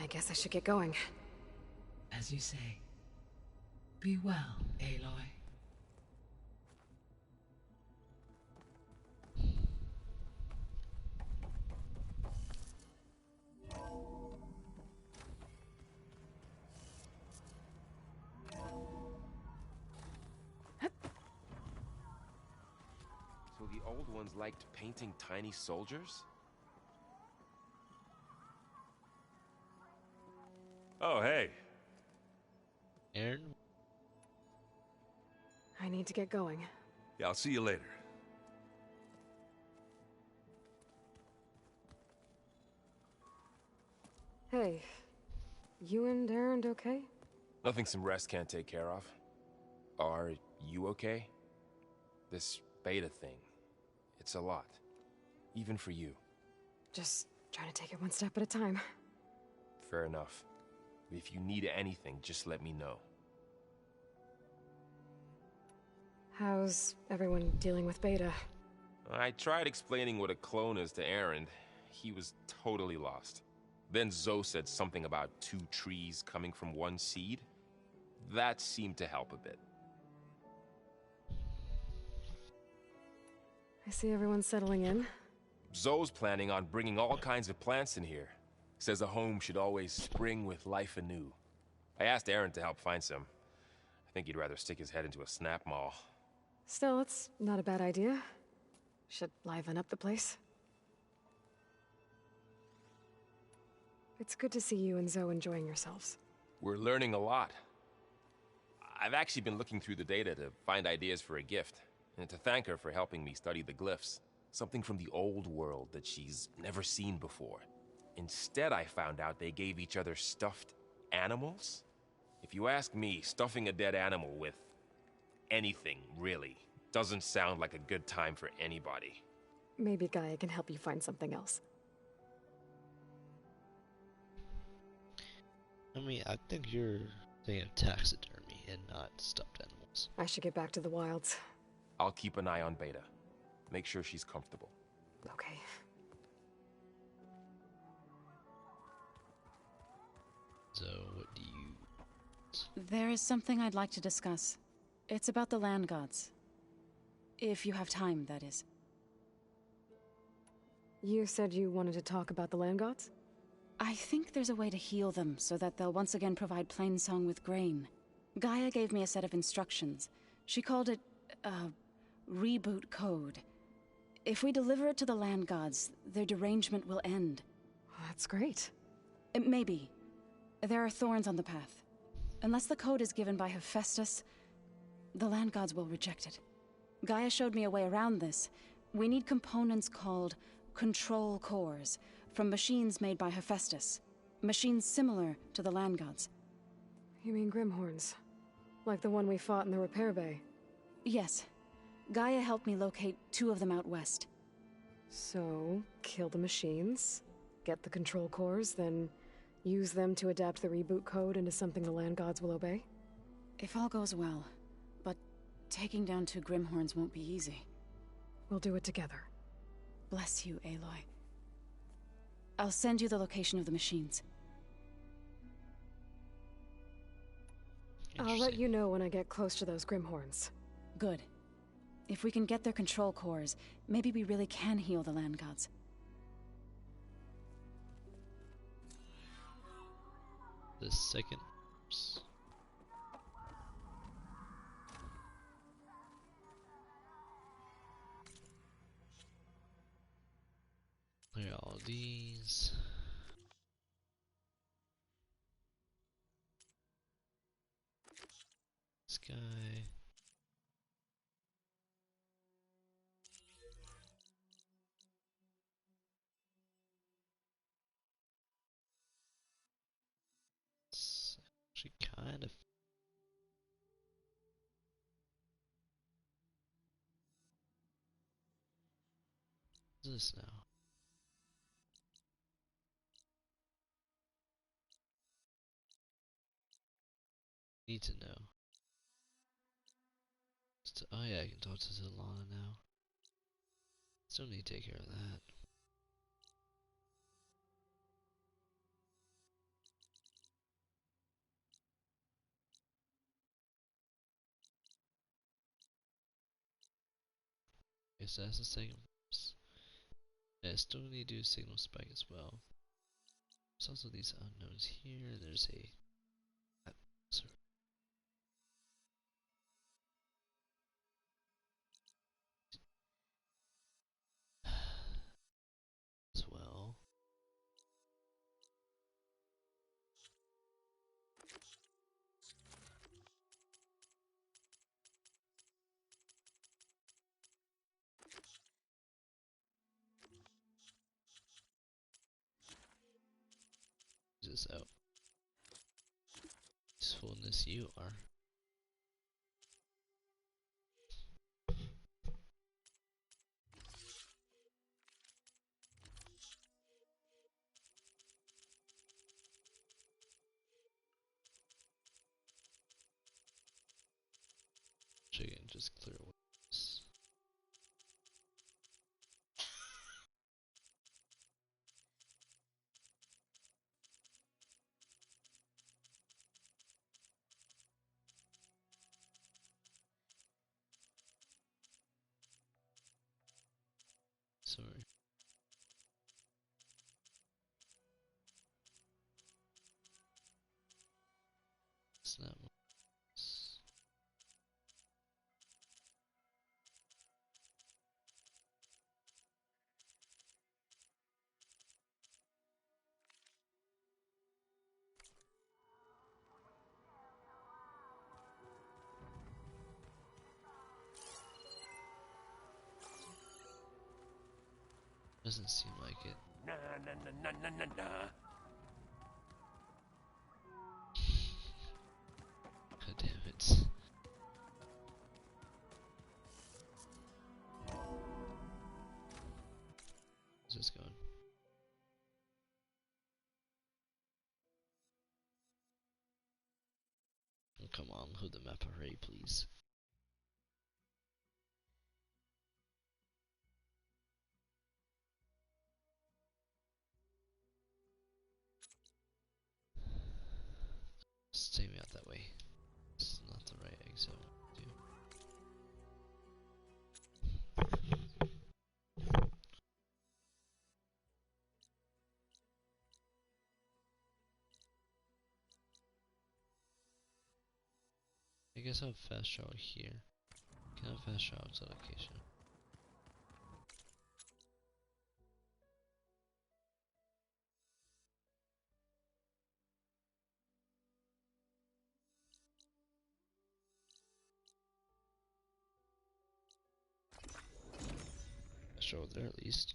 I guess I should get going. As you say. Be well, Aloy. So the old ones liked painting tiny soldiers? Oh, hey. Aaron? I need to get going. Yeah, I'll see you later. Hey, you and Aaron okay? Nothing some rest can't take care of. Are you okay? This beta thing, it's a lot. Even for you. Just trying to take it one step at a time. Fair enough. If you need anything, just let me know. How's everyone dealing with Beta? I tried explaining what a clone is to Aaron. He was totally lost. Then Zoe said something about 2 trees coming from 1 seed. That seemed to help a bit. I see everyone settling in. Zoe's planning on bringing all kinds of plants in here. Says a home should always spring with life anew. I asked Aaron to help find some. I think he'd rather stick his head into a snap mall. Still, it's not a bad idea. Should liven up the place. It's good to see you and Zoe enjoying yourselves. We're learning a lot. I've actually been looking through the data to find ideas for a gift, and to thank her for helping me study the glyphs. Something from the old world that she's never seen before. Instead, I found out they gave each other stuffed animals. If you ask me, stuffing a dead animal with anything, really, doesn't sound like a good time for anybody. Maybe Gaia can help you find something else. I mean, I think you're thinking of taxidermy and not stuffed animals. I should get back to the wilds. I'll keep an eye on Beta. Make sure she's comfortable. Okay. So, what do you... There is something I'd like to discuss. It's about the land gods. If you have time, that is. You said you wanted to talk about the land gods? I think there's a way to heal them so that they'll once again provide Plainsong with grain. Gaia gave me a set of instructions. She called it, reboot code. If we deliver it to the land gods, their derangement will end. That's great. Maybe. There are thorns on the path. Unless the code is given by Hephaestus, the land gods will reject it. Gaia showed me a way around this. We need components called control cores, from machines made by Hephaestus. Machines similar to the land gods. You mean Grimhorns? Like the one we fought in the repair bay? Yes. Gaia helped me locate 2 of them out west. So, kill the machines, get the control cores, then use them to adapt the reboot code into something the land gods will obey? If all goes well. But taking down 2 Grimhorns won't be easy. We'll do it together. Bless you, Aloy. I'll send you the location of the machines. I'll let you know when I get close to those Grimhorns. Good. If we can get their control cores, maybe we really can heal the land gods. The second verse. Clear all these. Sky. It's actually kind of. What's this now? Need to know. Oh yeah, I can talk to Zilana now. Still need to take care of that. Okay, so that's the second verse. Yeah, I still need to do signal spike as well. There's also these unknowns here. There's a sorry. As well. This out. Usefulness you are. just clear waves. Sorry. Snap. Doesn't seem like it. Nah, nah, nah, nah, nah, nah, nah. God damn it. Where's this going? Oh, come on, hold the map array, please. Just take me out that way. This is not the right exit I want to do. I guess I'll fast travel here. Can I fast travel to the location? Fast travel there at least.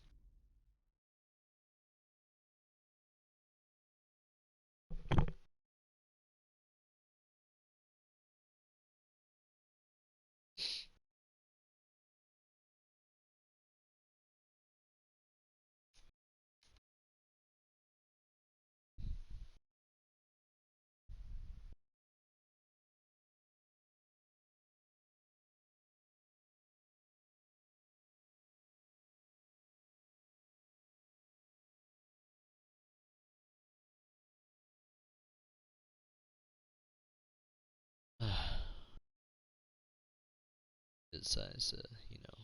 Good size, you know,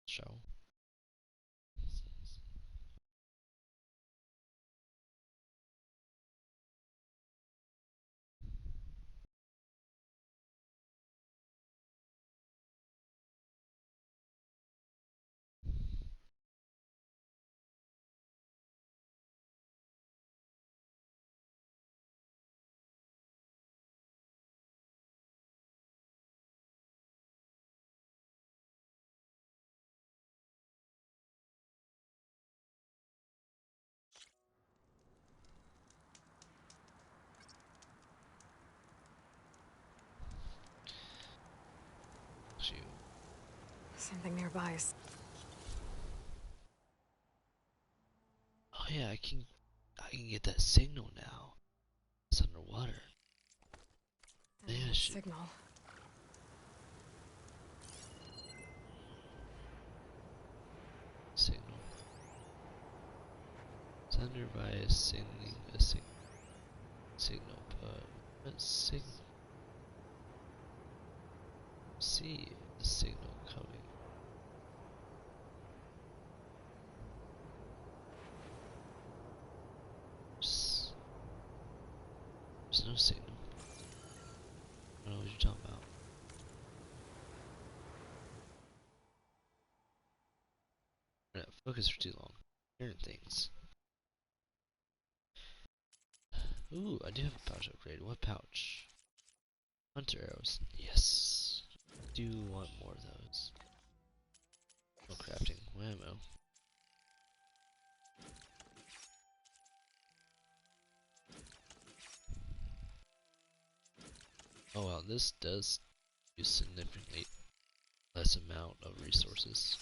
travel. Shoot. Something nearby. Oh yeah, I can get that signal now. It's underwater. Maybe I should. Signal. Signal. It's under by a signal, but what signal? See the signal coming. There's no signal. I don't know what you're talking about. We're not focused for too long. Hearing things. Ooh, I do have a pouch upgrade. What pouch? Hunter arrows. Yes. I do want more of those. No crafting. Whammo. Oh wow, this does use significantly less amount of resources.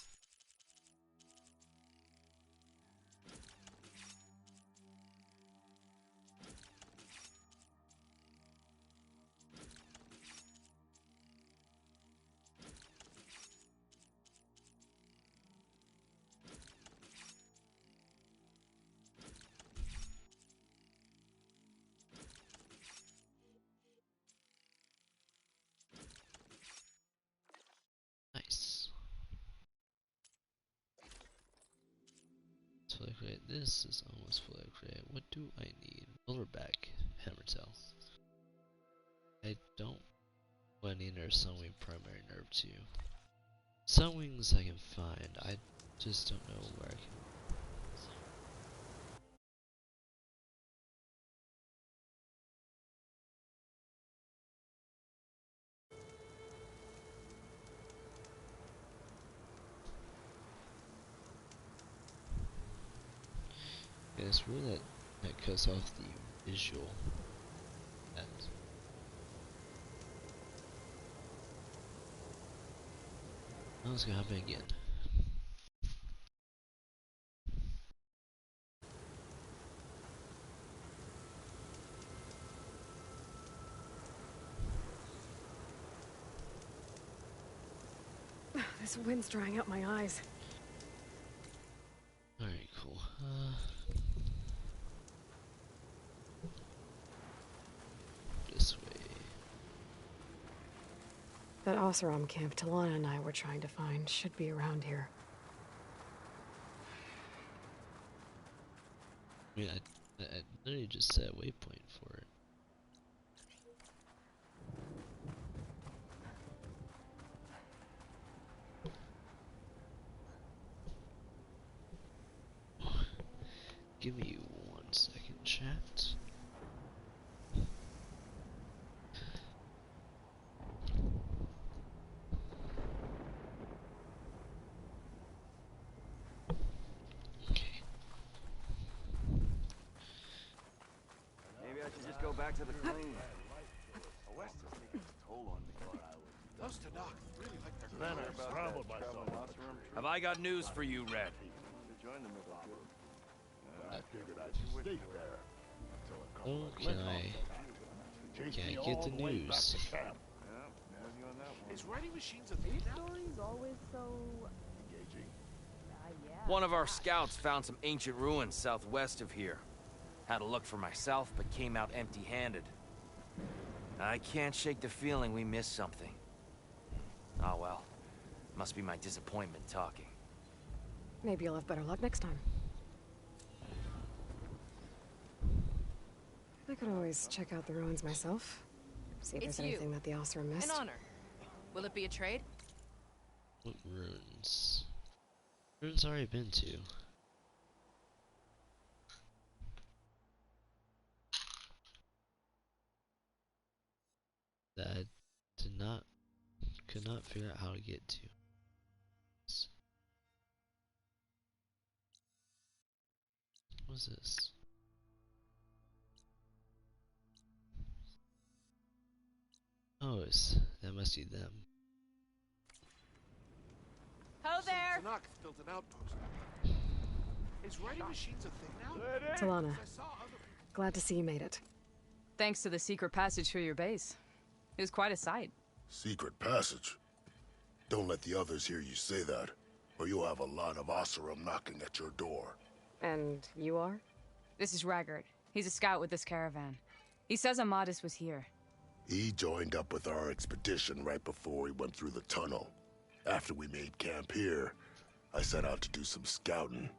upgrade. This is almost fully upgraded. What do I need? Silverback Hammertail. I don't want any nerve Sunwing primary nerve too. Sunwings I can find. I just don't know where I can. Yeah, it's weird that cuts off the visual. Oh, it's gonna happen again. This wind's drying out my eyes. Alright, cool. This way. That Oseram camp Talana and I were trying to find should be around here. I mean, I literally just set a waypoint for it. Give me 1 second, chat. Okay. Maybe I should just go back to the clean. West is taking a toll on me. Those Tanakh really like their then I scrambled myself. Have I got news for you, Red? I figured I'd stay there. Oh, can I get the news? Is writing machines a thing now? Story's always so engaging. Yeah. One of our scouts found some ancient ruins southwest of here. Had a look for myself, but came out empty-handed. I can't shake the feeling we missed something. Oh well. Must be my disappointment talking. Maybe you'll have better luck next time. I could always check out the ruins myself. See if there's anything that the Oseram missed. An honor. Will it be a trade? What ruins? Ruins already been to. That I could not figure out how to get to. What's this? Oh, that must be them. Ho there! Tanakh built an outpost. Is writing machines a thing now? Talana, glad to see you made it. Thanks to the secret passage through your base. It was quite a sight. Secret passage? Don't let the others hear you say that, or you'll have a lot of Oseram knocking at your door. And you are? This is Raggard. He's a scout with this caravan. He says Amadis was here. He joined up with our expedition right before we went through the tunnel. After we made camp here, I set out to do some scouting.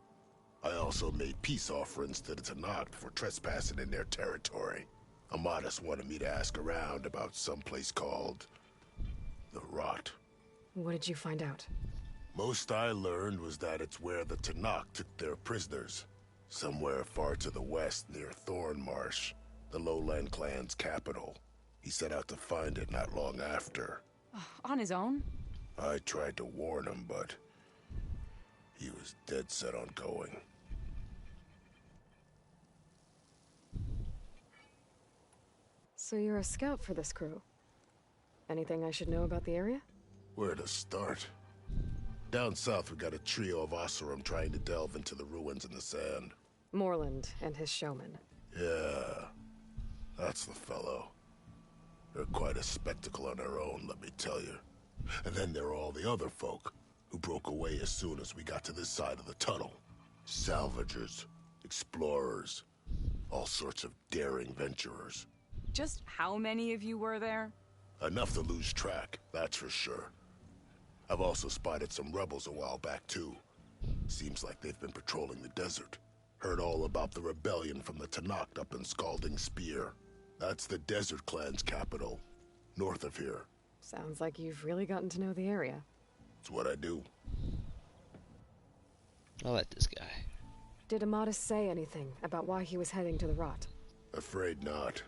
I also made peace offerings to the Tanakh for trespassing in their territory. Amadis wanted me to ask around about some place called the Rot. What did you find out? Most I learned was that it's where the Tanakh took their prisoners. Somewhere far to the west near Thornmarsh, the Lowland clan's capital. He set out to find it not long after. On his own? I tried to warn him, but he was dead set on going. So you're a scout for this crew. Anything I should know about the area? Where to start? Down south, we got a trio of Oseram trying to delve into the ruins in the sand. Morland and his showman. Yeah, that's the fellow. They're quite a spectacle on their own, let me tell you. And then there are all the other folk, who broke away as soon as we got to this side of the tunnel. Salvagers, explorers, all sorts of daring venturers. Just how many of you were there? Enough to lose track, that's for sure. I've also spotted some rebels a while back, too. Seems like they've been patrolling the desert. Heard all about the rebellion from the Tenakth up in Scalding Spear. That's the Desert Clan's capital, north of here. Sounds like you've really gotten to know the area. It's what I do. I like this guy. Did Amadis say anything about why he was heading to the Rot? Afraid not.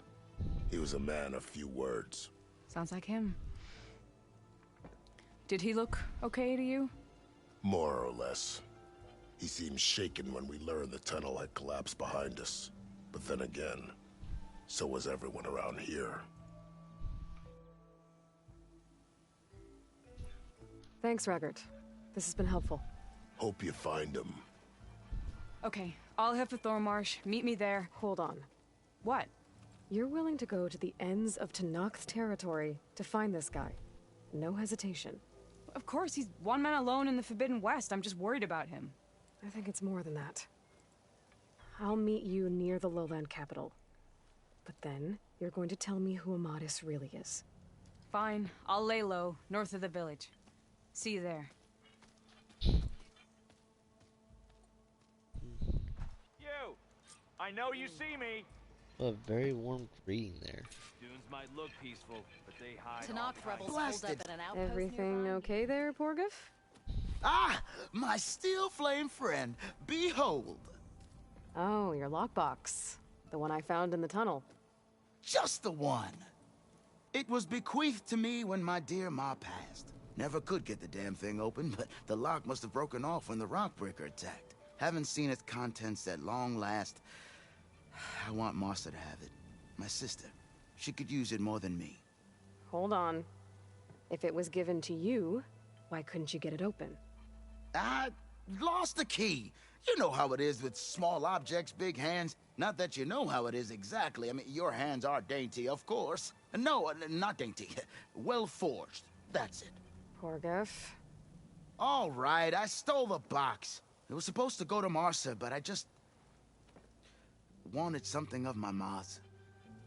He was a man of few words. Sounds like him. Did he look okay to you? More or less. He seemed shaken when we learned the tunnel had collapsed behind us. But then again, so was everyone around here. Thanks, Raggart. This has been helpful. Hope you find him. Okay, I'll head for Thornmarsh. Meet me there. Hold on. What? You're willing to go to the ends of Tenakth territory to find this guy. No hesitation. Of course, he's one man alone in the Forbidden West. I'm just worried about him. I think it's more than that. I'll meet you near the lowland capital. But then, you're going to tell me who Amadis really is. Fine. I'll lay low, north of the village. See you there. You! I know you see me! Well, a very warm greeting there. Dunes might look peaceful, but they hide Tenakth rebels pulled up at an outpost Everything nearby. okay there, Porgif? Ah! My steel flame friend, behold! Oh, your lockbox. The one I found in the tunnel. Just the one. It was bequeathed to me when my dear ma passed. Never could get the damn thing open, but the lock must have broken off when the Rockbreaker attacked. Haven't seen its contents at long last. I want Martha to have it. My sister. She could use it more than me. Hold on. If it was given to you, why couldn't you get it open? I lost the key. You know how it is with small objects, big hands. Not that you know how it is exactly. I mean, your hands are dainty, of course. No, not dainty. Well forged. That's it. Porgif. All right, I stole the box. It was supposed to go to Martha, but I just wanted something of my ma's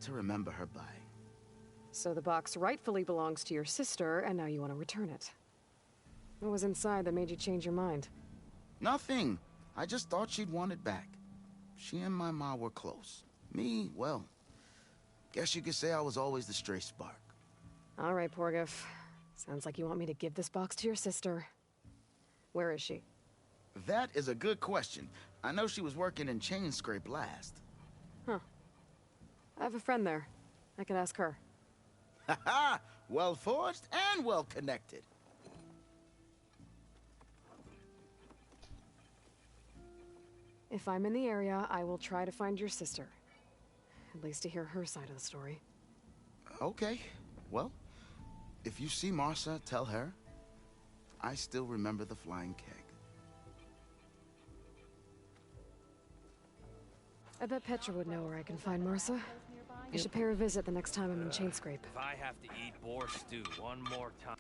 to remember her by. So the box rightfully belongs to your sister, and now you want to return it. What was inside that made you change your mind? Nothing. I just thought she'd want it back. She and my ma were close. Me, well, guess you could say I was always the stray spark. All right, Porgif. Sounds like you want me to give this box to your sister. Where is she? That is a good question. I know she was working in Chainscrape last. Huh. I have a friend there. I could ask her. Ha ha! Well forged and well connected. If I'm in the area, I will try to find your sister. At least to hear her side of the story. Okay. Well, if you see Martha, tell her I still remember the flying keg. I bet Petra would know where I can find Martha. I should pay her a visit the next time I'm in Chainscrape. If I have to eat boar stew one more time...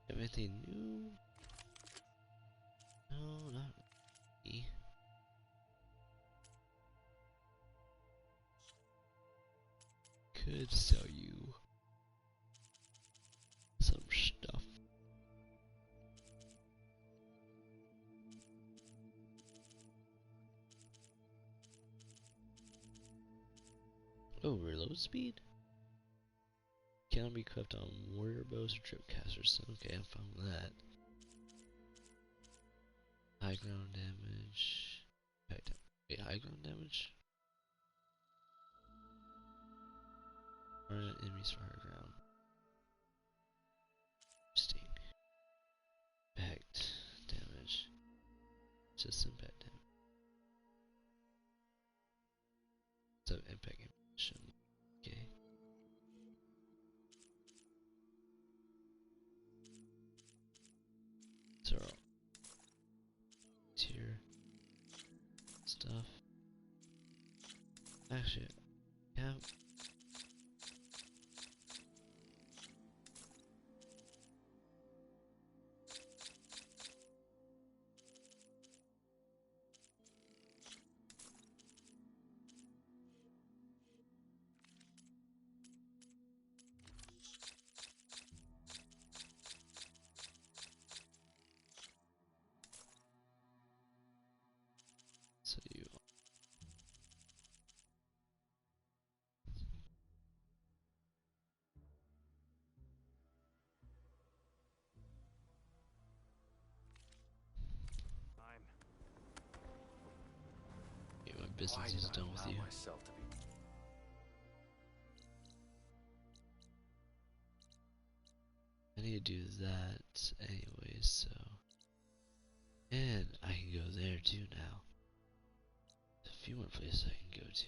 Anything new? No, not really. Could sell you some stuff. Oh, reload speed? Cannot be equipped on warrior bows or tripcasters. Okay, I'm fine with that. High ground damage. Wait, high ground damage? Target enemies for high ground. Interesting. Impact damage. Just impact damage. So impact ammunition. Okay. So tier stuff. Actually, yeah. business is done with you. I need to do that anyway, so. And I can go there too now. There's a few more places I can go to.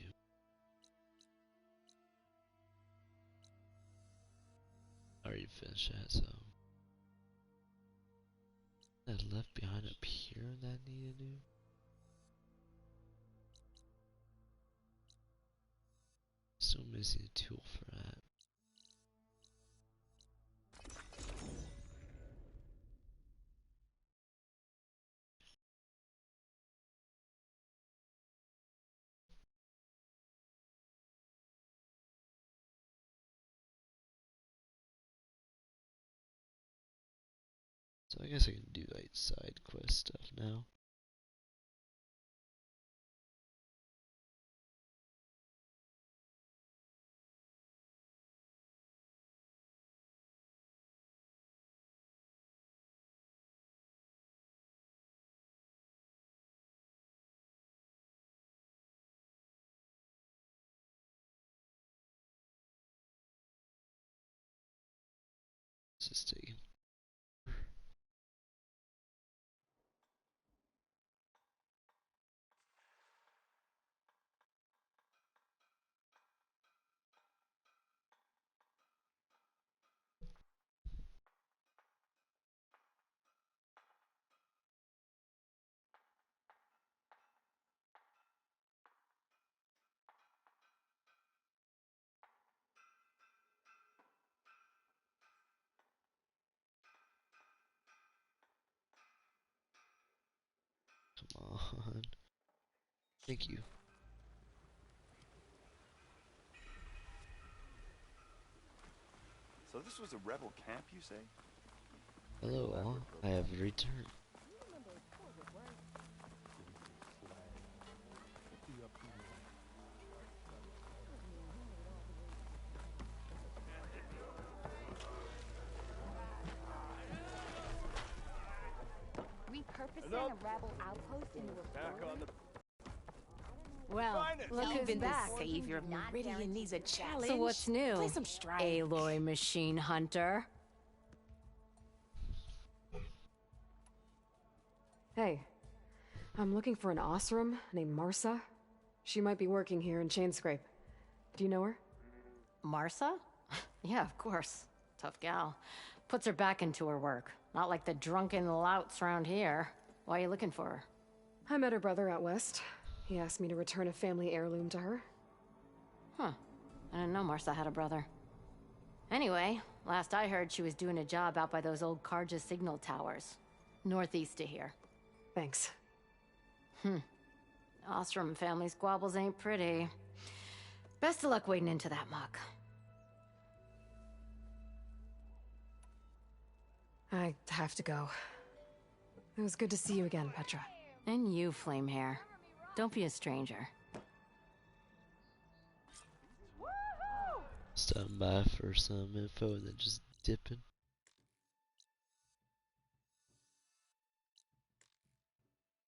I already finished that, so. That left behind up here that I need to do. Still missing a tool for that. So I guess I can do like side quest stuff now. This is taking. Come on. Thank you. So this was a rebel camp, you say? Hello all, I have returned. Repurposing a rebel outpost into a back on the. Well, Look who's even back. the savior of Meridian needs a challenge. So what's new? Play some Strife. Aloy Machine Hunter. Hey, I'm looking for an Osram named Marsa. She might be working here in Chainscrape. Do you know her? Marsa? Yeah, of course. Tough gal. Puts her back into her work. Not like the drunken louts around here. Why are you looking for her? I met her brother out west. He asked me to return a family heirloom to her. Huh. I didn't know Marsa had a brother. Anyway, last I heard she was doing a job out by those old Carja signal towers. Northeast of here. Thanks. Ostrom family squabbles ain't pretty. Best of luck wading into that muck. I have to go. It was good to see you again, Petra. And you, Flamehair. Don't be a stranger. Stopping by for some info and then just dipping.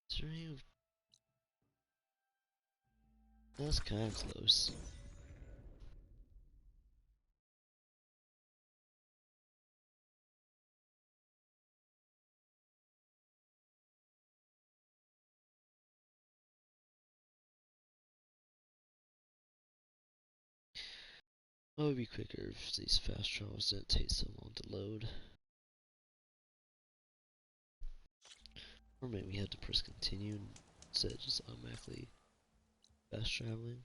Is there any... That's kind of close. It would be quicker if these fast travels didn't take so long to load. Or maybe we had to press continue instead of just automatically fast traveling.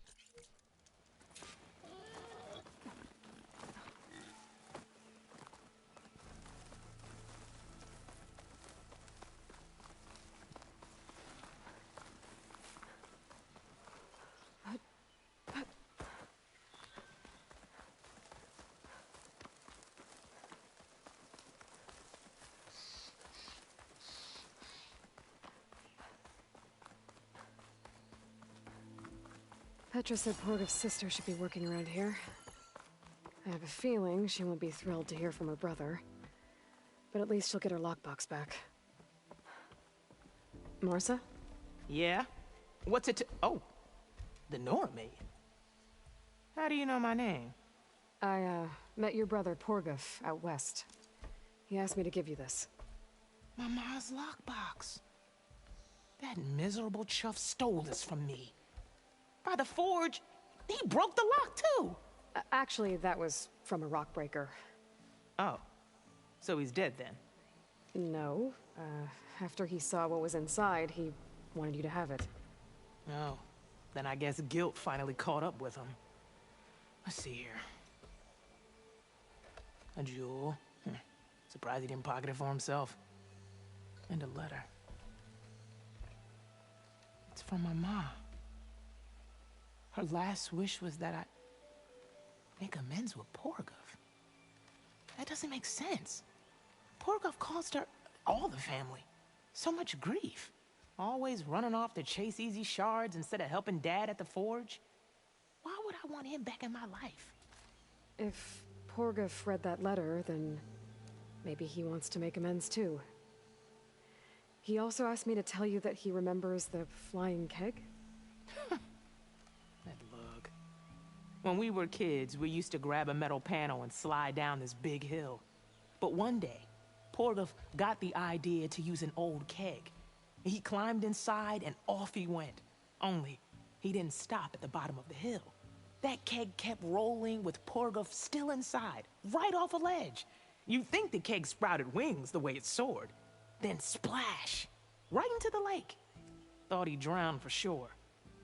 Petra said Porgev's sister should be working around here. I have a feeling she won't be thrilled to hear from her brother. But at least she'll get her lockbox back. Marsa? Yeah? What's it to— Oh. The Nora maid? How do you know my name? I, met your brother Porguf out west. He asked me to give you this. My ma's lockbox. That miserable chuff stole this from me. By the forge, he broke the lock too. Actually, that was from a rock breaker. Oh, so he's dead then? No. After he saw what was inside, he wanted you to have it. Oh, then I guess guilt finally caught up with him. Let's see here. A jewel. Surprised he didn't pocket it for himself. And a letter. It's from my mom. Her last wish was that I make amends with Porguf. That doesn't make sense. Porguf caused her, all the family, so much grief. Always running off to chase easy shards instead of helping Dad at the forge. Why would I want him back in my life? If Porguf read that letter, then maybe he wants to make amends too. He also asked me to tell you that he remembers the flying keg. That lug. When we were kids, we used to grab a metal panel and slide down this big hill. But one day, Porguf got the idea to use an old keg. He climbed inside and off he went. Only, he didn't stop at the bottom of the hill. That keg kept rolling with Porguf still inside, right off a ledge. You'd think the keg sprouted wings the way it soared. Then splash! Right into the lake. Thought he drowned for sure.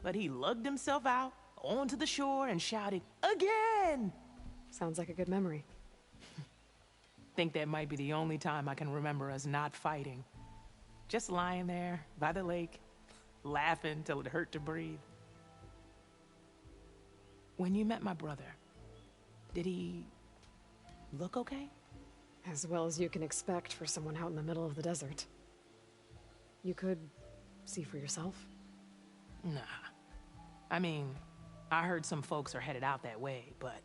But he lugged himself out, onto the shore, and shouted, "Again!" Sounds like a good memory. Think that might be the only time I can remember us not fighting. Just lying there, by the lake, laughing till it hurt to breathe. When you met my brother, did he look okay? As well as you can expect for someone out in the middle of the desert. You could see for yourself. Nah. I mean, I heard some folks are headed out that way, but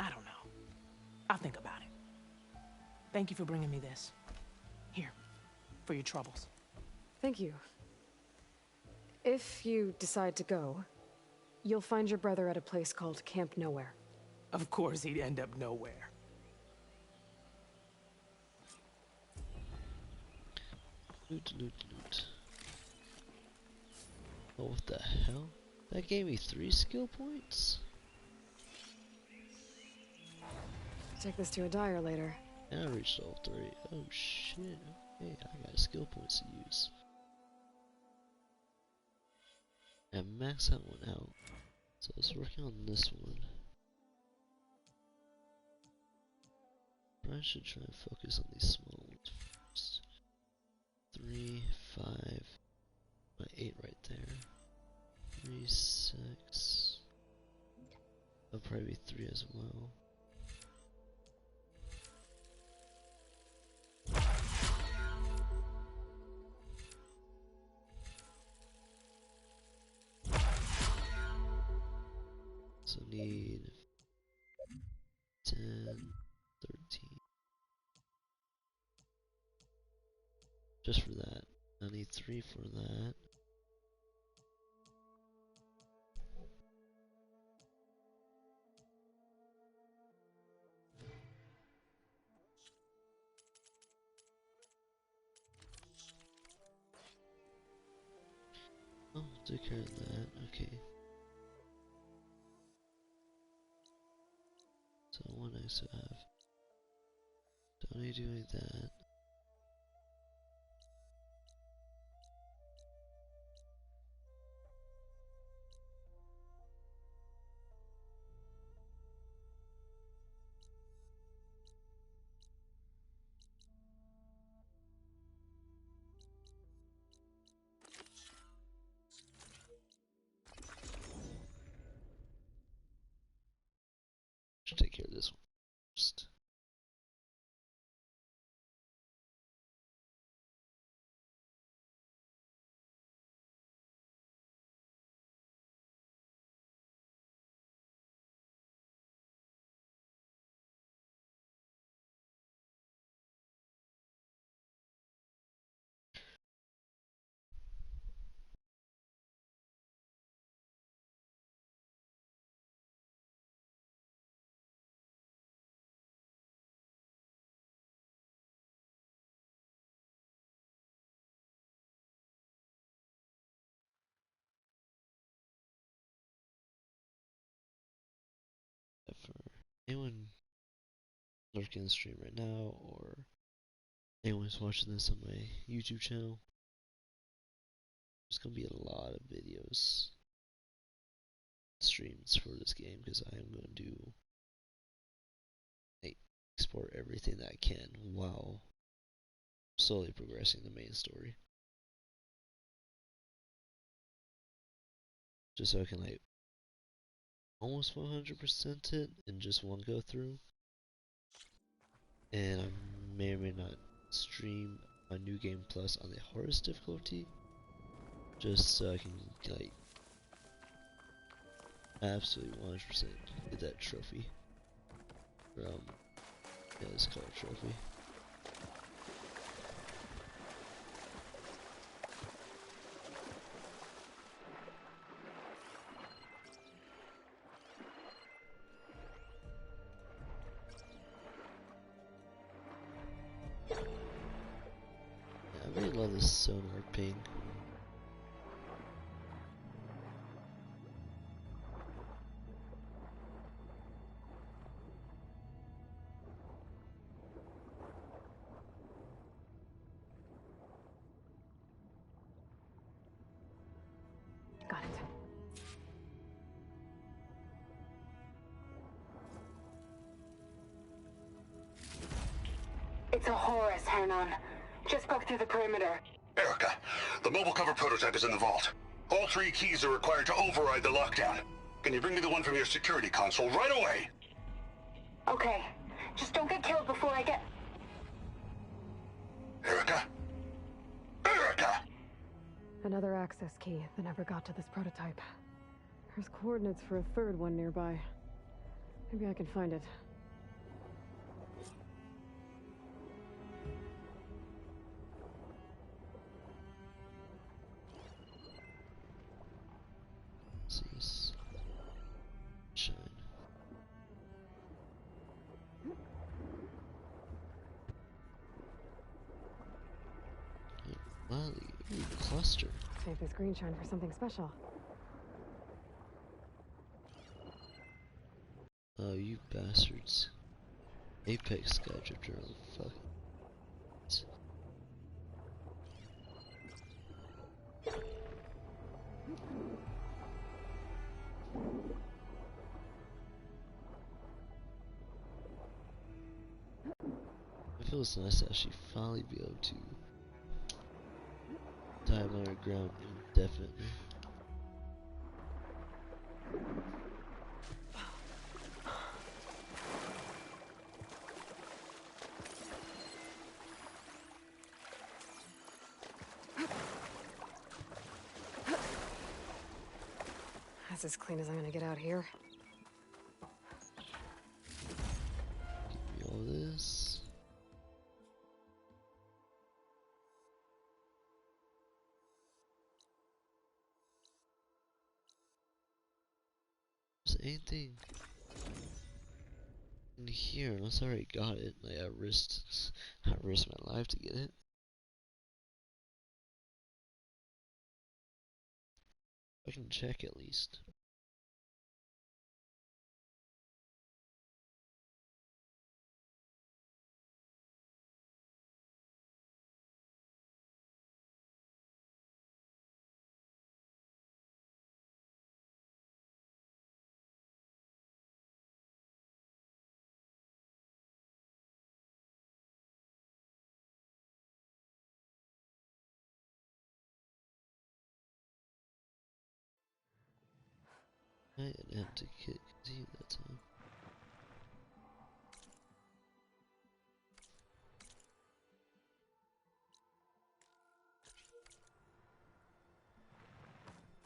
I don't know. I'll think about it. Thank you for bringing me this. Here, for your troubles. Thank you. If you decide to go, you'll find your brother at a place called Camp Nowhere. Of course he'd end up nowhere. Loot. Oh, what the hell? That gave me 3 skill points? Take this to a dyer later. And I reached all 3. Oh shit. Okay, I got skill points to use. And max that one out. So let's work on this one. I should try and focus on these small ones first. 3, 5, 8 right there. 3, 6. That'll probably be 3 as well. So need 10, 13. Just for that. I need 3 for that. Oh, take care of that. Okay. So what nice to have. Don't need doing that. Should take care of this one first. anyone lurking the stream right now, or anyone's watching this on my YouTube channel, there's gonna be a lot of videos, streams for this game, because I am going to explore everything that I can while slowly progressing the main story. Just so I can like almost 100% it in just one go through. And I may or may not stream my New Game Plus on the hardest difficulty, just so I can like absolutely 100% get that trophy from, yeah, it's called a trophy. I really love this sonar ping. Got it. It's a Horus, Hernon. Just broke through the perimeter. Erica, the mobile cover prototype is in the vault. All 3 keys are required to override the lockdown. Can you bring me the one from your security console right away? Okay. Just don't get killed before I get... Erica? Erica! Another access key that never got to this prototype. There's coordinates for a third one nearby. Maybe I can find it. Cluster. Save this green shine for something special. Oh, you bastards. Apex Skydrifter, fuck. It feels nice to actually finally be able to dive underground indefinitely. That's as clean as I'm gonna get out here. Give me all this. Anything in here unless I already got it. Like I risked my life to get it. I can check at least. I didn't have to continue that time.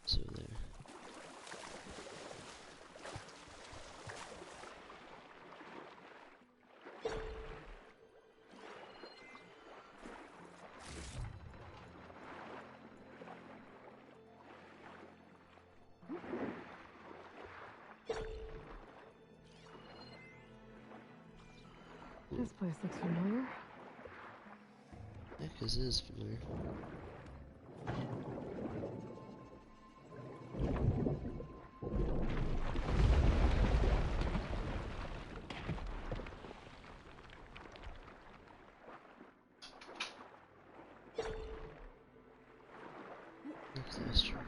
So there. This place looks familiar. Yeah, 'cause it is familiar. That's true.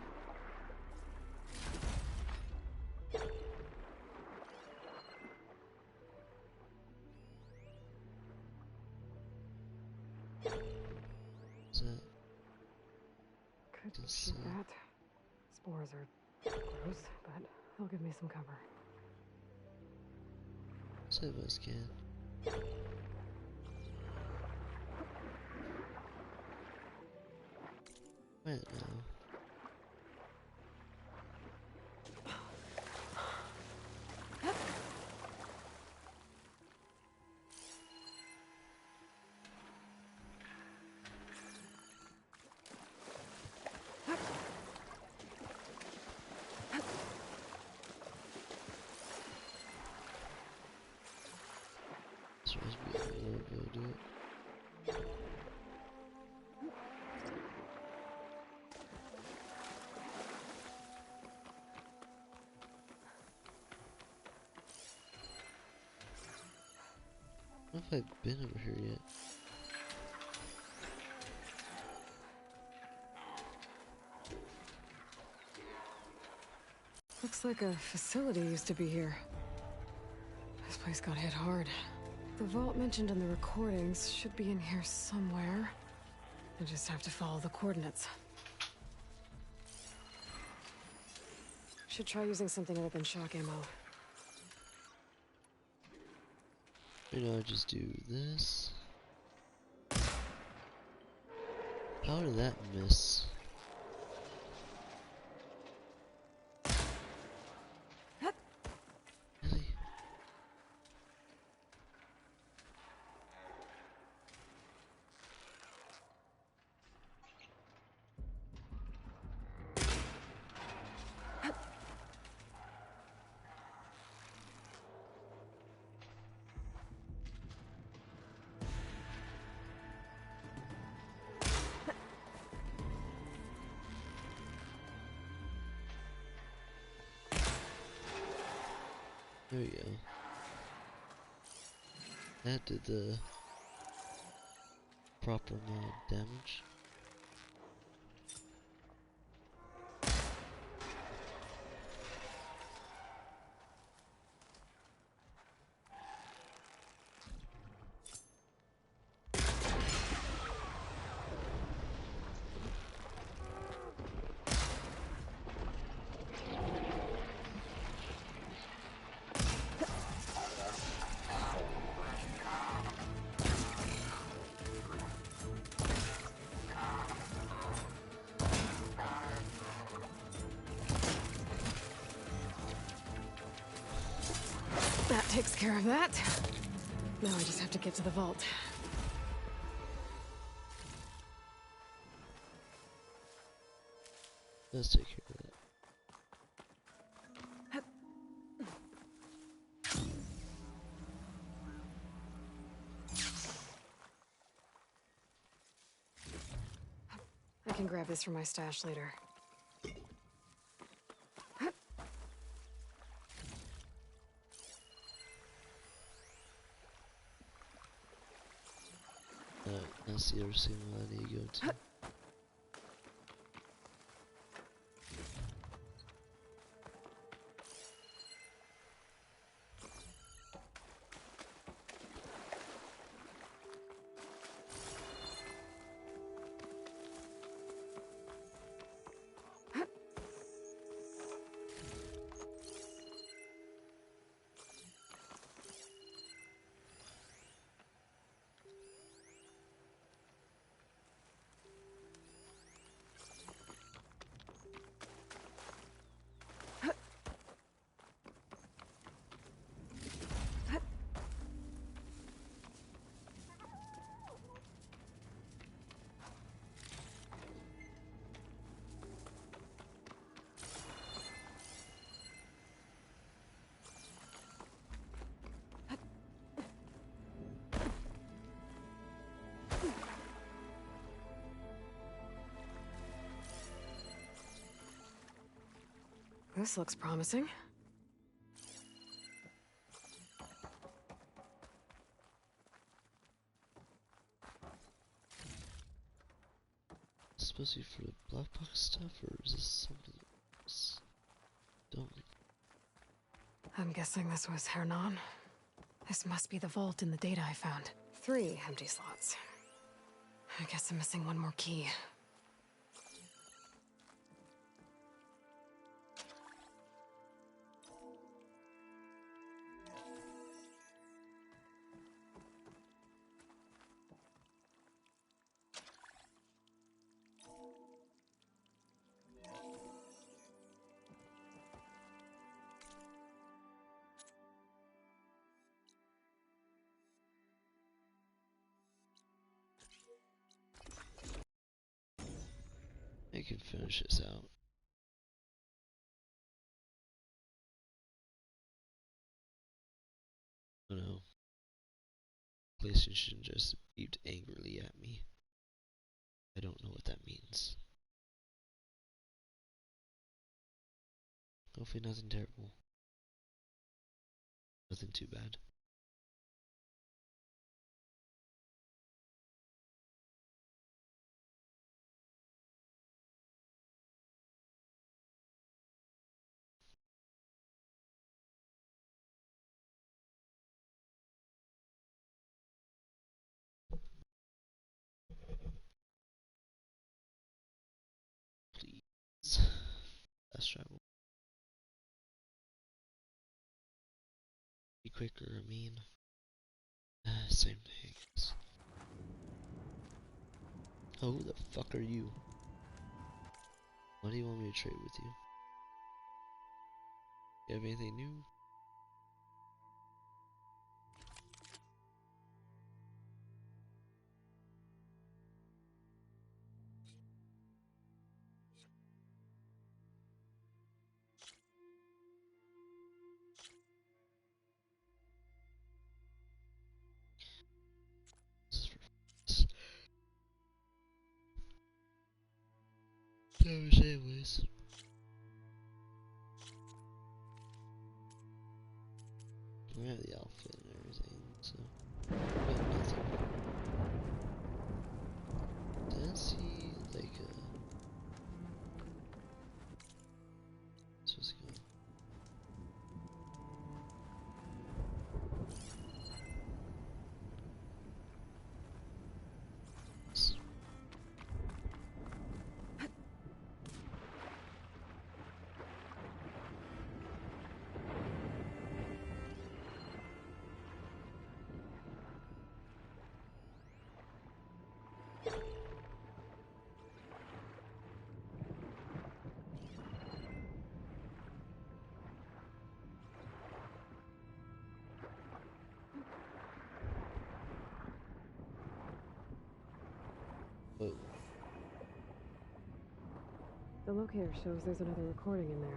Is that? Could shoot that. Spores are gross, but they'll give me some cover. Save us, can. Wait now. Supposed to be a little bit of it. I don't know if I've been over here yet. Looks like a facility used to be here. This place got hit hard. The vault mentioned in the recordings should be in here somewhere. I just have to follow the coordinates. Should try using something other than shock ammo. You know, I just do this. How did that miss? Really? There we go. That did the proper amount of damage. That takes care of that. Now I just have to get to the vault. Let's take care of that. I can grab this from my stash later. That's the other scene I need to go to. This looks promising. This supposed to be for the black box stuff, or is this something else? Don't. I'm guessing this was Hernan. This must be the vault in the data I found. 3 empty slots. I guess I'm missing one more key. I can finish this out. Oh no. PlayStation just beeped angrily at me. I don't know what that means. Hopefully nothing terrible. Nothing too bad. Please. Fast travel. Be quicker, I mean. Same things. Oh, who the fuck are you? Why do you want me to trade with you? You have anything new? Anyways. We have the outfit and everything, so we have nothing. Did I see like a supposed to go? Whoa. The locator shows there's another recording in there.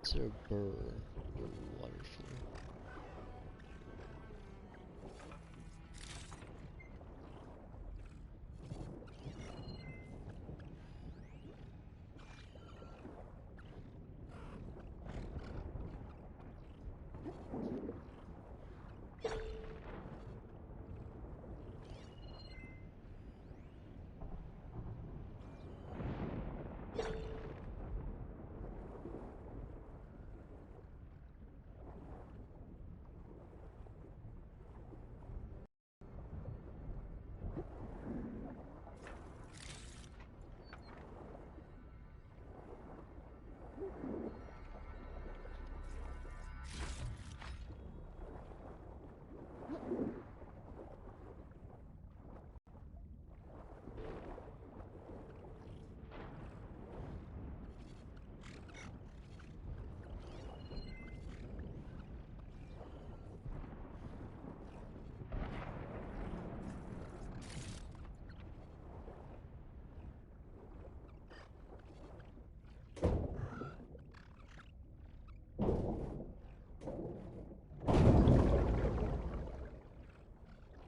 Is there a burr or water flow?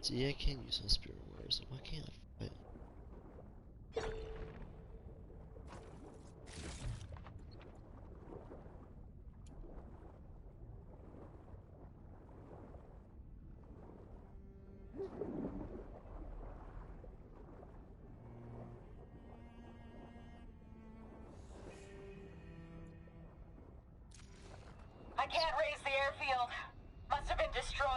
See, I can use my spirit word. person. Why can't I fight? I can't raise the airfield. Must have been destroyed.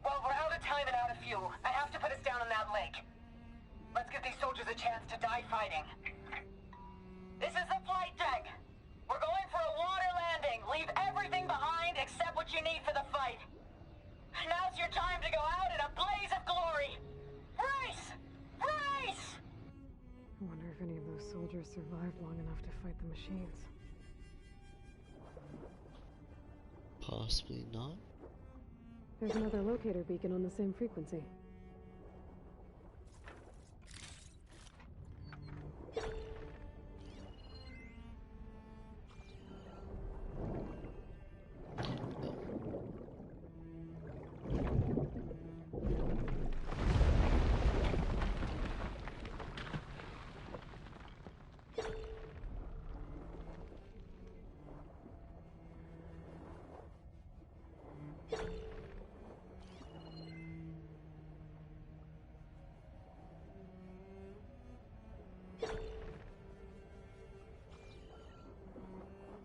Well, we're out of time and out of fuel. I have to put us down on that lake. Let's give these soldiers a chance to die fighting. This is the flight deck. We're going for a water landing. Leave everything behind except what you need for the fight. Now's your time to go out in a blaze of glory. Race! Race! I wonder if any of those soldiers survived long enough to fight the machines. Possibly not. There's another locator beacon on the same frequency.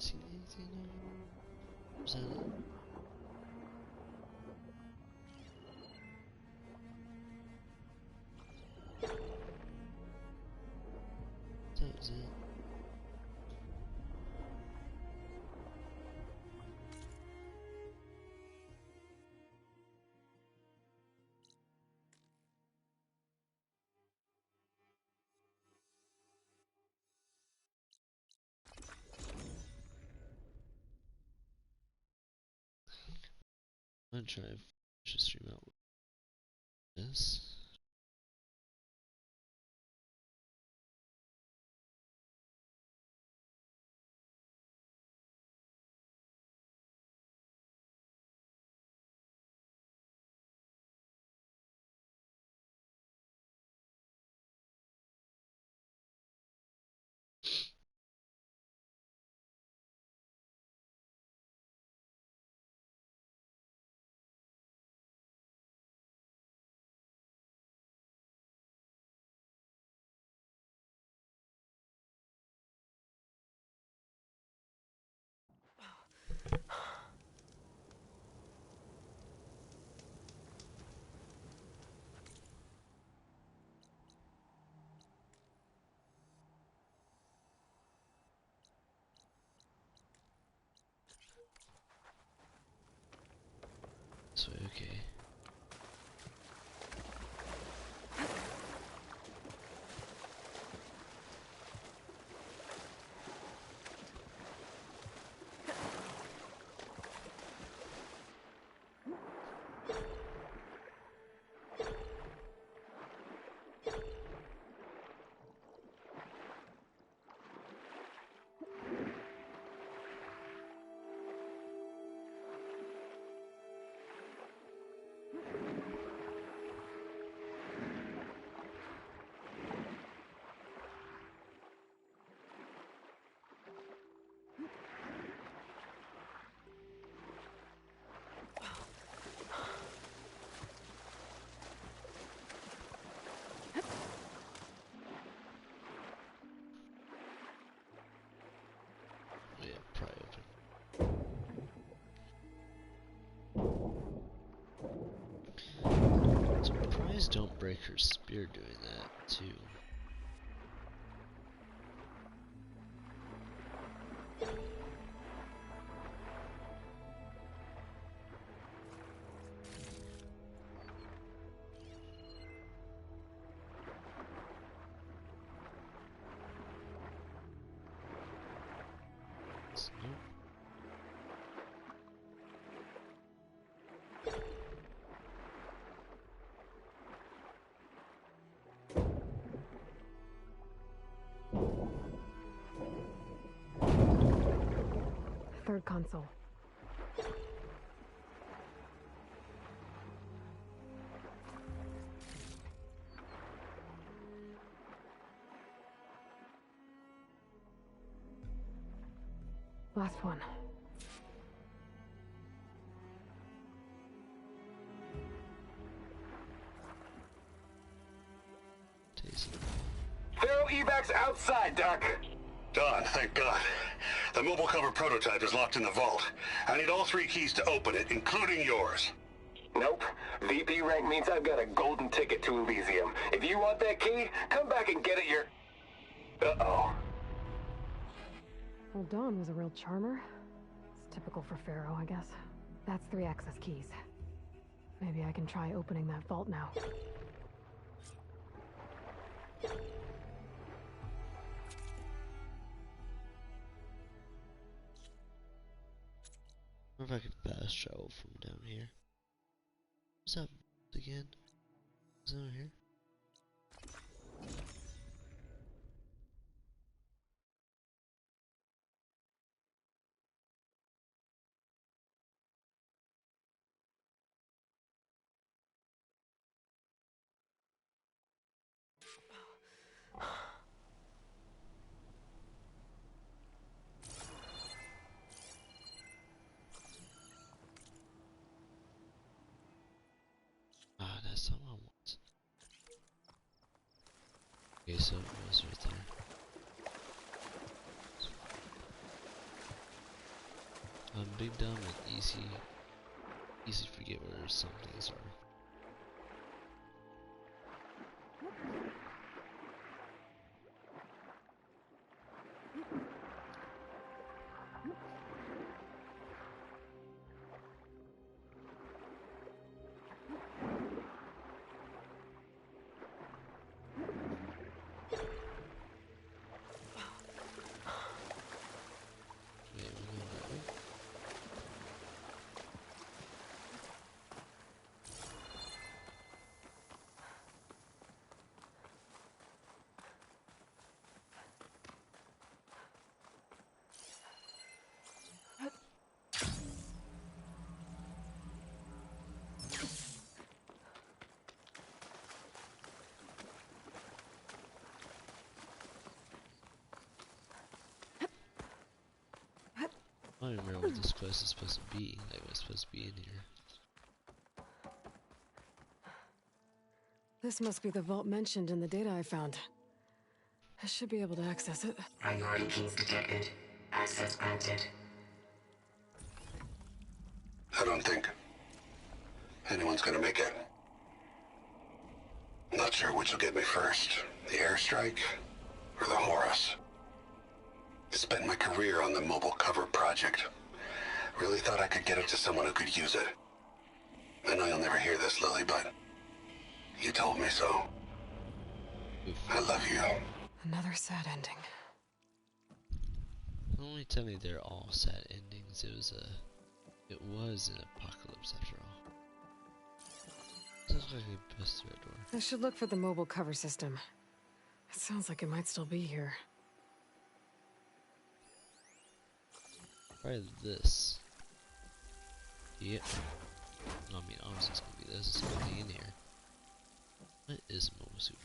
See anything there? Is that it? That was it. I'm gonna try and finish the stream out with this. So, okay. Yeah, probably open. Surprised don't break her spear doing that too. Nope. Third console. Last one. Pharaoh evac's outside, Doc. Done, thank God. The mobile cover prototype is locked in the vault. I need all 3 keys to open it, including yours. Nope. VP rank means I've got a golden ticket to Elysium. If you want that key, come back and get it Uh-oh. Well, Dawn was a real charmer. It's typical for Pharaoh, I guess. That's 3 access keys. Maybe I can try opening that vault now. I wonder if I can fast travel from down here. What's up again? Is that over here? Ah, that's something I want. Okay, so it was right there. I'm big dumb and easy to forget where some things are. I don't even remember what this quest is supposed to be. Like what's supposed to be in here. This must be the vault mentioned in the data I found. I should be able to access it. Priority keys detected. Access granted. I don't think anyone's gonna make it. Not sure which will get me first. The airstrike or the Horus. Spent my career on the mobile cover project. Really thought I could get it to someone who could use it. I know you'll never hear this, Lily, but you told me so. I love you. Another sad ending. Don't only tell me they're all sad endings. It was an apocalypse after all. This looks like a best through a door. I should look for the mobile cover system. It sounds like it might still be here. Probably this. Yep. No, I mean, obviously it's gonna be this. It's gonna be in here. What is a mobile suit?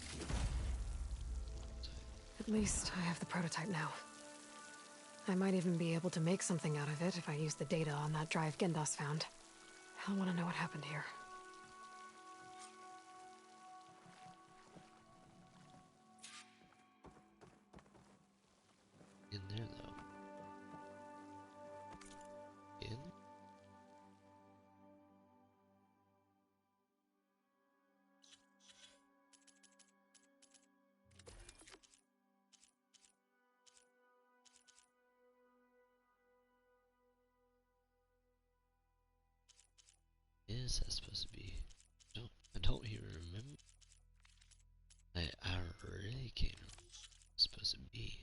At least I have the prototype now. I might even be able to make something out of it if I use the data on that drive Gendas found. I'll want to know what happened here. In there, though. In? Is that supposed to be? I don't even remember. I really can't remember what it's supposed to be.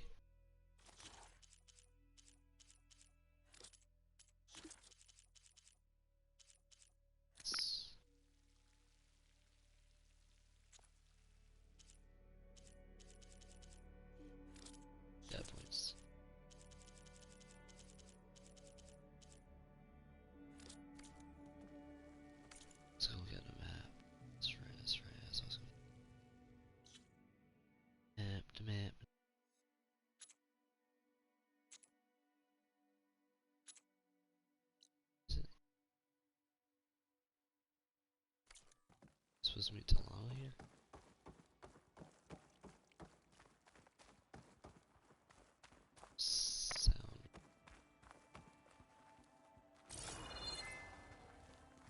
That points. Let's go look at the map. That's right, that's right. supposed to meet Talala here? Sound.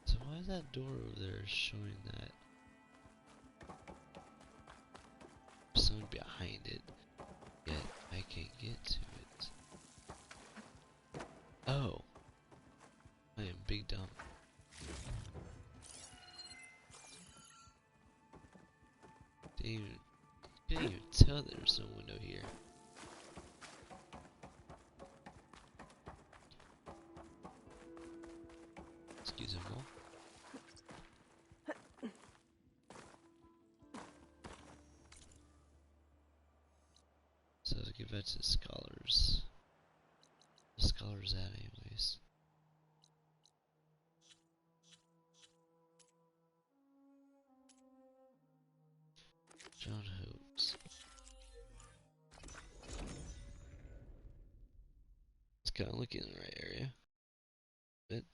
So why is that door over there showing that there's someone behind it, yet I can't get to it? Oh. I am big dumb. Didn't even tell there was no window here. Excuse me. So let's get back to the scholars. The scholars at anyways. John Hopes. It's kind of looking in the right area. Bit.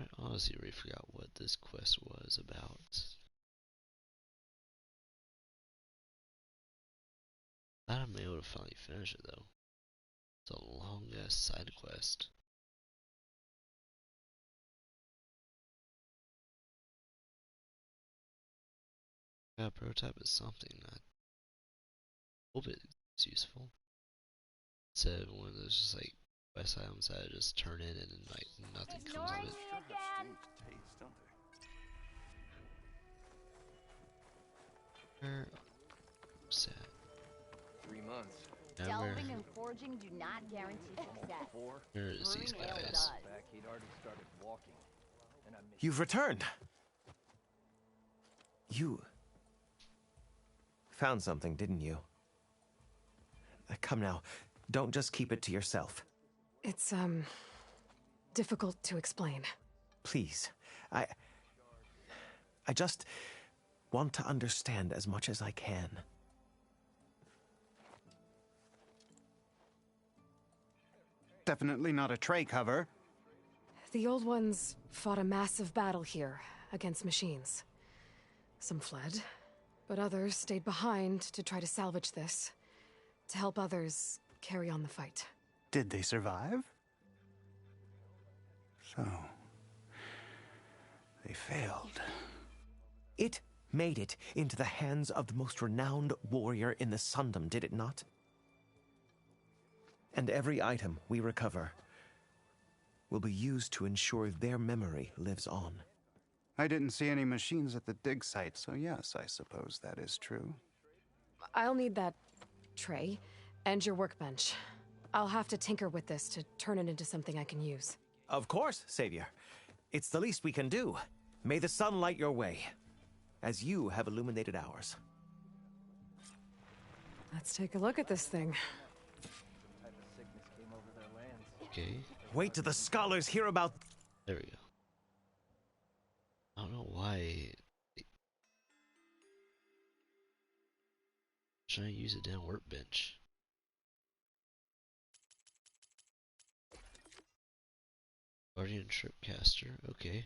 I honestly already forgot what this quest was about. Glad I'm able to finally finish it though. It's a long ass side quest. Yeah, prototype is something. I hope it's useful. Instead of one of those just like quest items that I just turn in and like nothing comes of it. Where sad. 3 months. Delving and forging do not guarantee success. Where is these Brunel guys? does. He'd already started walking. And I missed. You've returned. You found something, didn't you? Come now, don't just keep it to yourself. It's, difficult to explain. Please, I just want to understand as much as I can. Definitely not a tray cover. The old ones fought a massive battle here against machines. Some fled, but others stayed behind to try to salvage this, to help others carry on the fight. Did they survive? So, they failed. It made it into the hands of the most renowned warrior in the Sundom, did it not? And every item we recover will be used to ensure their memory lives on. I didn't see any machines at the dig site, so yes, I suppose that is true. I'll need that tray and your workbench. I'll have to tinker with this to turn it into something I can use. Of course, Savior. It's the least we can do. May the sun light your way, as you have illuminated ours. Let's take a look at this thing. Okay. Wait till the scholars hear about... There we go. I don't know why. Trying to use a damn workbench. Guardian Tripcaster, okay.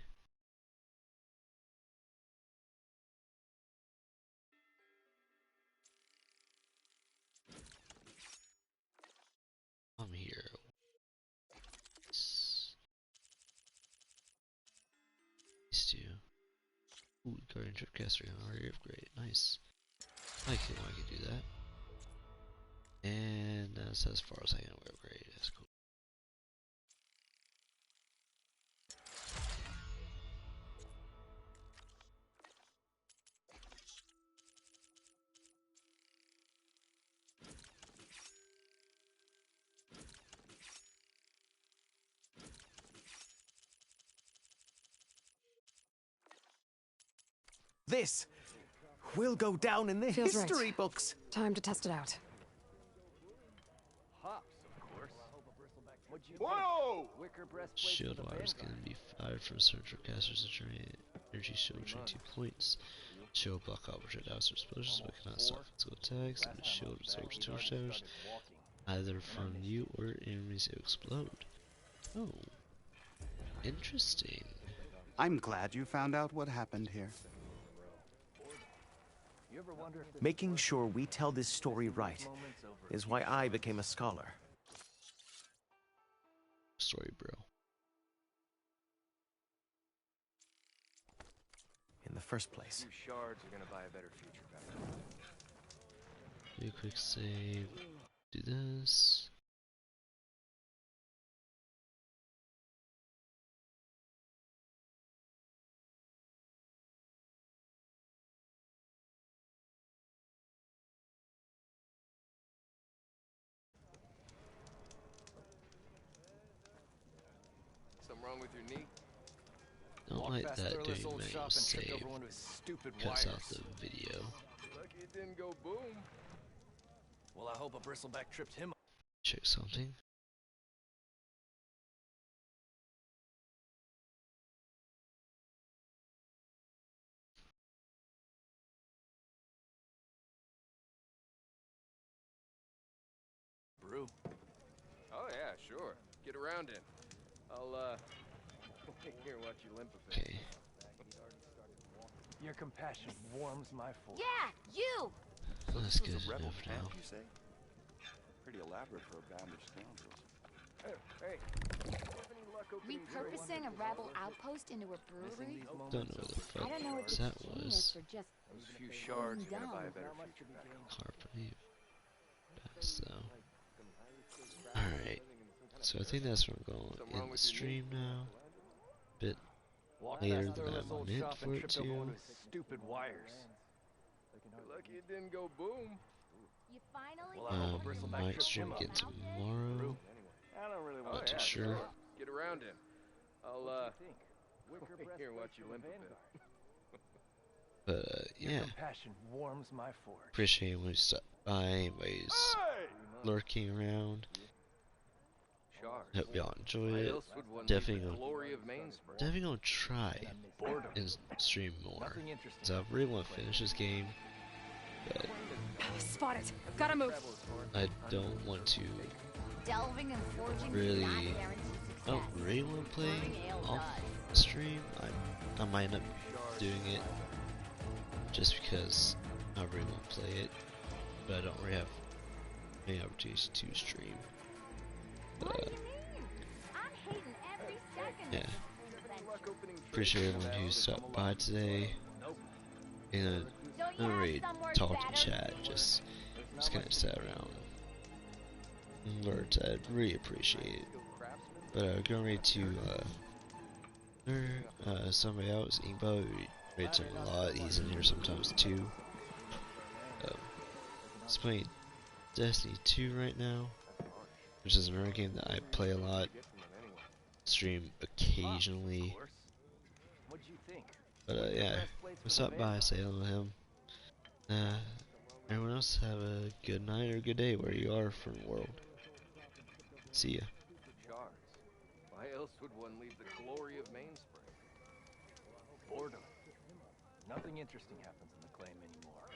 I'm here. These two. Ooh, Guardian Tripcaster can already upgrade. Nice. I can do that. And that's as far as I can upgrade. That's cool. This will go down in the Feels history right. books. Time to test it out. Whoa! Shield wire is going to be fired from central casters to generate energy shield between 2 points. Shield block all projectiles or explosions but cannot stop physical attacks, and the shield absorbs 2 shadows either from you or enemies who explode. Oh. Interesting. I'm glad you found out what happened here. Making sure we tell this story right is why I became a scholar. Story, bro. In the first place. Shards are gonna buy a better future back. Do a quick save. Do this. Something wrong with your knee? Don't like that doing manual save. Cuts out the video. Lucky it didn't go boom. Well, I hope a bristleback tripped him. Check something. Brew. Oh yeah, sure. Get around in. I'll here watch you limp a bit. Okay. Your compassion warms my force. Yeah, you! That's good Rebel enough camp, now. you say? Pretty elaborate for a band of scoundrels. Hey. Repurposing a rebel outpost into a brewery? Don't know what the I fuck don't know if it's that genius was. or just Those few shards are gonna dumb. buy a better future back. Carbonate. So. Alright. So I think that's where I'm going to end the stream now. Bit later than I meant for it to. Stupid wires. Lucky it didn't go boom. You finally Might stream again tomorrow. I don't really Not too sure. Get around in. I'll here watch you limp a bit. But yeah. Compassion warms my force. Appreciate when you stopped by. Anybody's lurking around. Hope y'all enjoy it. Definitely gonna try and stream more. So I really want to finish this game, but Spot it. Gotta move. I don't want to delving and forging really. do not guarantee I don't really want to play off stream. I might end up doing it just because I really want to play it, but I don't really have many opportunities to stream. But, yeah. Appreciate everyone who stopped by today. And I don't really talk in chat, just kind of sat around and learned. I'd really appreciate it. But going ready to somebody else, Inkbo, rates him a lot. He's in here sometimes too. He's playing Destiny 2 right now, which is another game that I play a lot. Stream occasionally. But yeah, stop by, say hello to him. Everyone else have a good night or good day where you are from the world. See ya. Why else would one leave the glory of Mainspring? Boredom. Nothing interesting happens in the claim anymore.